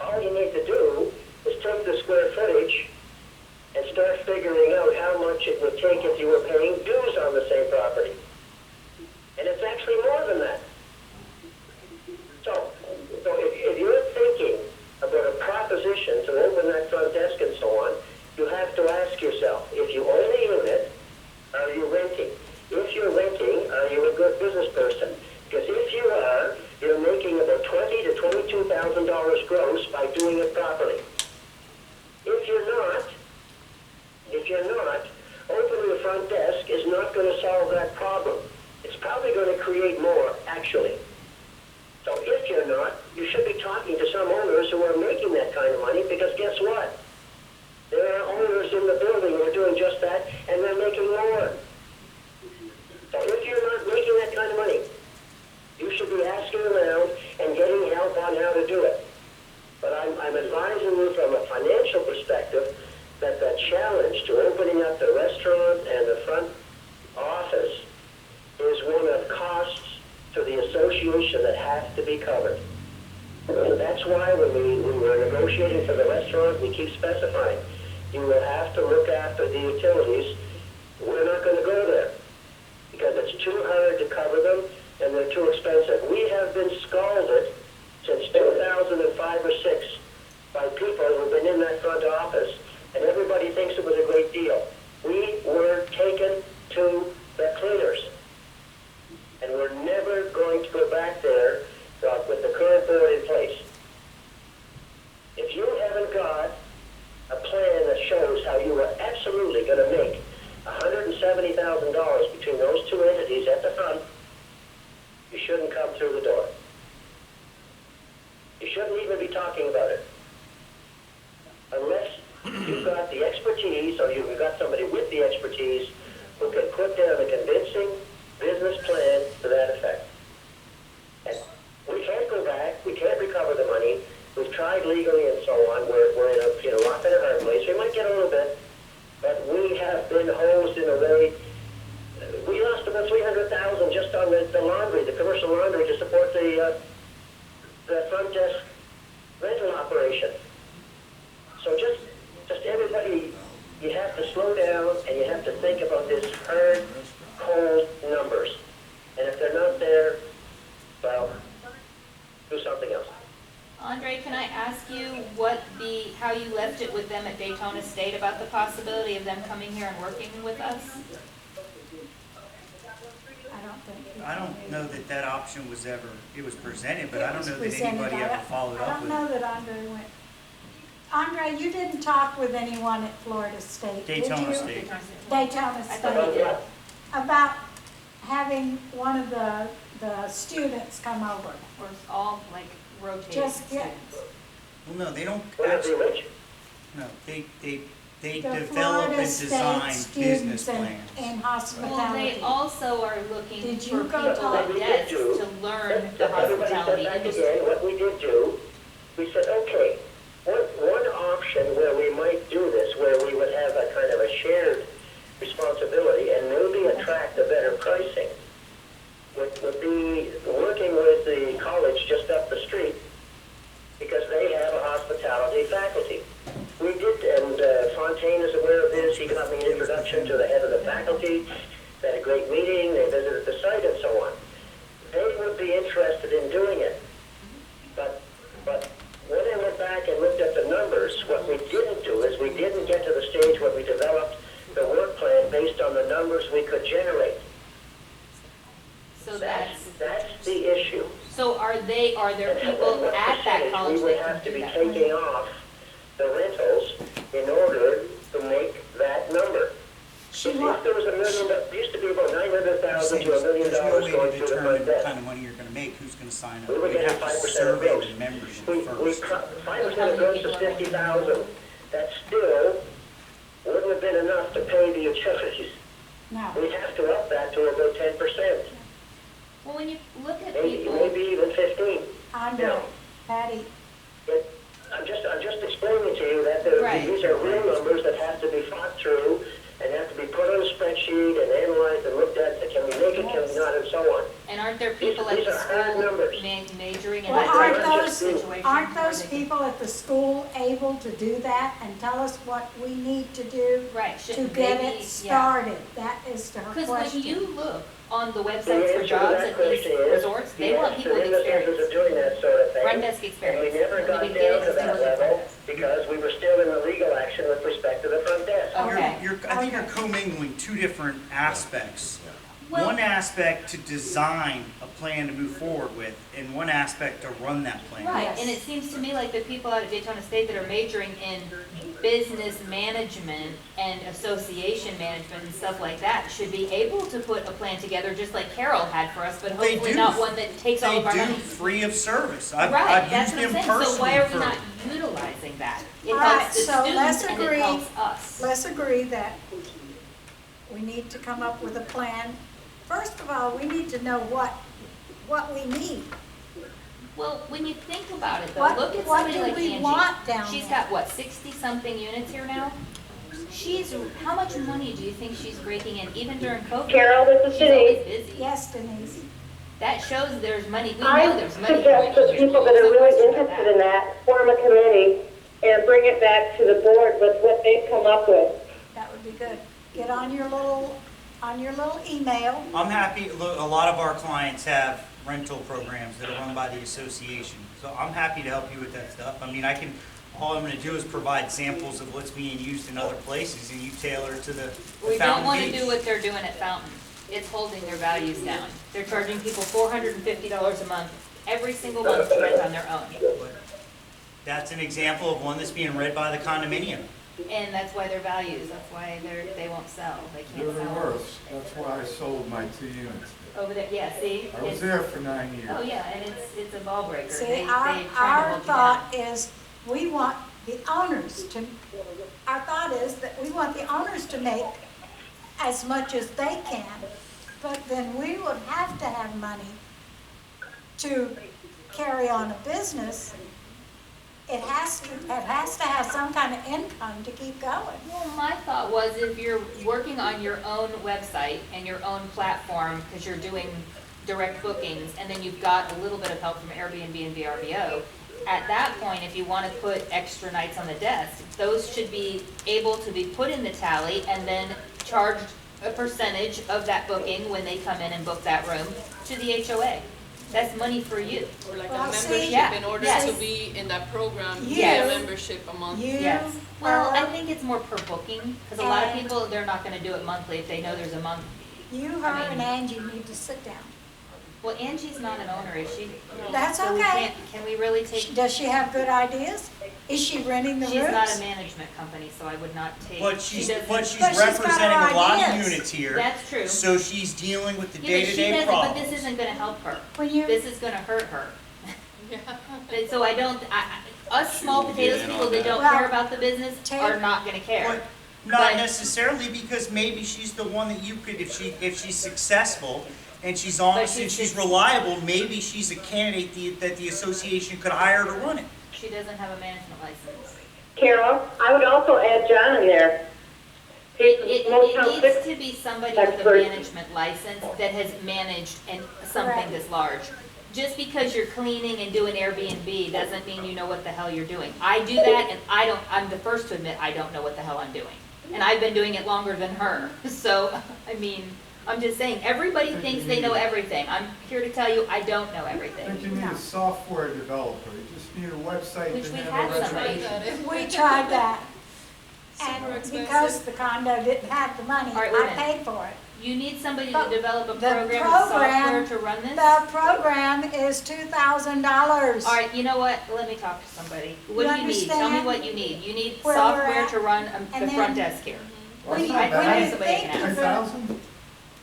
all you need to do is take the square footage and start figuring out how much it would take if you were paying dues on the same property. And it's actually more than that. So if you're thinking about a proposition to open that front desk and so on, you have to ask yourself, if you own a unit, are you renting? If you're renting, are you a good business person? Because if you are, you're making about $20,000 to $22,000 gross by doing it properly. If you're not, opening the front desk is not going to solve that problem. It's probably going to create more, actually. So if you're not, you should be talking to some owners who are making that kind of money, because guess what? There are owners in the building who are doing just that, and they're making more. So if you're not making that kind of money, you should be asking around and getting help on how to do it. But I'm advising you from a financial perspective that the challenge to opening up the restaurant and the front office is one of costs to the association that has to be covered. And that's why when we were negotiating for the restaurant, we keep specifying, you will have to look after the utilities. We're not going to go there because it's too hard to cover them and they're too expensive. We have been scalded since 2005 or 6 by people who've been in that front office, and everybody thinks it was a great deal. We were taken to the cleaners, and we're never going to go back there with the current board in place. If you haven't got a plan that shows how you are absolutely going to make $170,000 between those two entities at the front, you shouldn't come through the door. You shouldn't even be talking about it. Unless you've got the expertise, or you've got somebody with the expertise who can put down a convincing business plan to that effect. And we can't go back, we can't recover the money. We've tried legally and so on. We're in a rock and a hard place. We might get a little bit, but we have been hosed in a way. We lost about $300,000 just on the laundry, the commercial laundry, to support the front desk rental operation. So just everybody, you have to slow down and you have to think about this hard, cold numbers. And if they're not there, well, do something else. Andre, can I ask you how you left it with them at Daytona State about the possibility of them coming here and working with us? I don't know that option was ever, it was presented, but I don't know that anybody ever followed up with it. I don't know that Andre went. Andre, you didn't talk with anyone at Florida State, did you? Daytona State. Daytona State. About having one of the students come over. Or all like rotating Just get students? Well, no, they don't What is actually, the which? no, they the develop Florida and design State business students in plans. Well, hospitality. they also are looking Did for you people go at talk- desks to learn the Everybody hospitality said back industry. again, what we did do, we said, okay, one option where we might do this, where we would have a kind of a shared responsibility and maybe attract a better pricing, would be working with the college just up the street, because they have a hospitality faculty. We did, and Fontaine is aware of this. He got me an introduction to the head of the faculty, they had a great meeting, they visited the site and so on. They would be interested in doing it. But when I went back and looked at the numbers, what we didn't do is we didn't get to the stage where we developed the work plan based on the numbers we could generate. So That's the issue. so are there And people what at that percentage college we would that have can to do be that? taking off the rentals in order to make that number. She If wa- there was $1 million, it used to be about $900,000 to $1 million There's no way going to through the determine front what desk. kind of money you're gonna make, who's gonna sign up. We were We'd getting have to 5% of survey gross. the membership We first. 5% of gross is 50,000. That still wouldn't have been enough to pay the utilities. No. We'd have to up that to about 10%, Well, when you look at maybe people, even 15. Andre, Patty, But I'm just explaining to you that Right. these are real numbers that have to be thought through and have to be put on a spreadsheet and analyzed and looked at. Can we make it? Can we not? And so on. and aren't there people at These the are hard school numbers. majoring in well, that aren't type of those, situation? aren't where those they can- people at the school able to do that and tell us what we need to do Right, to shouldn't get they it be, yeah. started? That is her Because when question. you look on the The websites for answer to jobs that at these question is, resorts, they want yes, people with they're in the business experience. of doing that sort of thing. Front desk And experience. we never And got we down get it to because they that look at front level desk. because we were still in the legal action with respect to the front desk. Okay. I think you're commingling two different aspects. Well- One aspect to design a plan to move forward with, and one aspect to run that plan. Right, Yes. and it seems to me like the people out at Daytona State that are majoring in business management and association management and stuff like that should be able to put a plan together just like Carol had for us, but They hopefully do. not one that takes all They of our do money. free of service. I've Right, that's used what I'm them saying, so why personally are we for. not utilizing that? It All right, helps the so let's students and it agree- helps us. Let's agree that we need to come up with a plan. First of all, we need to know what we need. Well, when you think about it though, What- look at what somebody do like we Angie. want down She's there? got what, 60-something units here now? How much money do you think she's raking in, even during COVID? Carol, this is She's always Denise. busy. Yes, Denise? That shows there's money, we know I there's money. suggest that people that are really interested in that form a committee and bring it back to the board with what they've come up with. That would be good. Get on your little email. I'm happy, look, a lot of our clients have rental programs that are run by the association, so I'm happy to help you with that stuff. I mean, all I'm gonna do is provide samples of what's being used in other places, and you tailor it to the We don't Fountain wanna Beach. do what they're doing at Fountain. It's holding their values down. They're charging people $450 a month, every single month to rent on their own. But that's an example of one that's being read by the condominium. And that's why their values, that's why they won't sell, they They're can't the sell. worst. That's why I sold my 2 units. Over there, yeah, see? I was It's- there for 9 years. Oh, yeah, and it's a ball breaker. See, They our try to hold you down. thought is, we want the owners to, our thought is that we want the owners to make as much as they can, but then we would have to have money to carry on a business. It has to have some kind of income to keep going. Well, my thought was if you're working on your own website and your own platform, because you're doing direct bookings, and then you've got a little bit of help from Airbnb and VRBO, at that point, if you want to put extra nights on the desk, those should be able to be put in the tally and then charged a percentage of that booking when they come in and book that room to the HOA. That's money for you. Or like Well, a see, membership, yeah, in order yes. to be in that program, you You- get a membership a month. You Yes. Well, I are- think it's more per booking, because a lot of And- people, they're not going to do it monthly if they know there's a month. You, her, and Angie need to sit down. Well, Angie's not an owner, is she? That's So we okay. can't- Can we really take, Does she have good ideas? Is she renting the rooms? she's not a management company, so I would not take. But she she's doesn't- But she's representing got a lot of ideas. units here. That's true. So she's dealing with the Yeah, but she day-to-day doesn't, but problems. this isn't gonna help her. When you, This is gonna hurt her. Yeah. And so I don't, us small Should we potatoes get in people on that that? don't Well, care about the business are not gonna care. But not But- necessarily, because maybe she's the one that you could, if she's successful and she's honest But and she's- she's reliable, maybe she's a candidate that the association could hire to run it. She doesn't have a management license. Carol, I would also add John in there. He's It Motown needs 6 to be somebody with a expert. management license that has managed something Correct. this large. Just because you're cleaning and doing Airbnb doesn't mean you know what the hell you're doing. I do that and I'm the first to admit I don't know what the hell I'm doing. And I've been doing it longer than her. So, I mean, I'm just saying, everybody thinks they know everything. I'm here to tell you, I don't know I everything. think you need a software developer, you just need a website Which to we handle had somebody. reservations. We tried that. Super And expensive. because the condo didn't have the money, All right, wait a I minute. paid for it. You need somebody to But develop a the program with program- software to run this? The program is $2,000. All right, you know what? Let me talk to somebody. What do you need? Tell me understand what you need. You need where we're software at? to run And the front then- desk here. Well, that's We- not I bad. need somebody that can we ask. 2,000?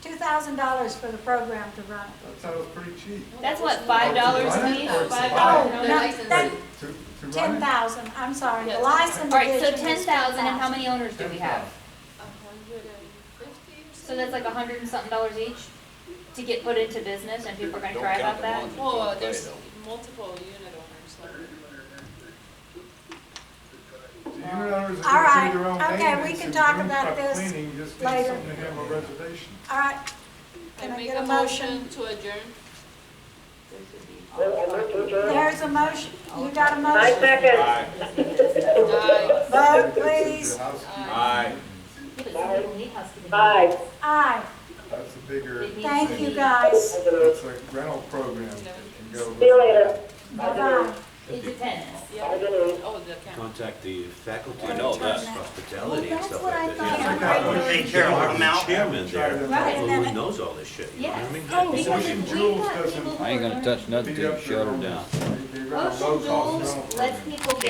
$2,000 for the program to run it. That sounds pretty cheap. That's what, $5 run it each? or to $5? buy it? No, The no. license. that- To run it? 10,000, I'm sorry, Yeah, the license All right, so edition is 10,000, and how 10,000. many owners do we have? 150 or So that's like $100 and something each to get put into business, and people are gonna Don't cry count about the that? ones that Well, don't pay, there's though. multiple unit owners, like. The unit owners All are right, gonna do their own okay, we maintenance can and talk roof about truck this cleaning, you just need later. something to handle reservations. All right, can I make get a motion? to adjourn? I move to adjourn. There's a motion, you got a I motion? second. Aye. Aye. Vote, please. The housekeeping, Aye. Yeah, but some people need housekeeping. Aye. Aye, that's a bigger, It needs thank to you be- guys. that's a rental program that can go. See you later. Bye-bye. It depends. Bye, Denise. Oh, the camera. Contact the faculty. I know that. Hospitality and Well, stuff that's what I like thought. that. Check out Right. what Hey, Carol, I'm out. Chairman there, Right. who knows all this shit, you know what I mean? Oh, Ocean because Jules we've got doesn't- people who I ain't are gonna learning. touch nothing till you shut her down. They run a Ocean low-cost Jules, rental let's program. people get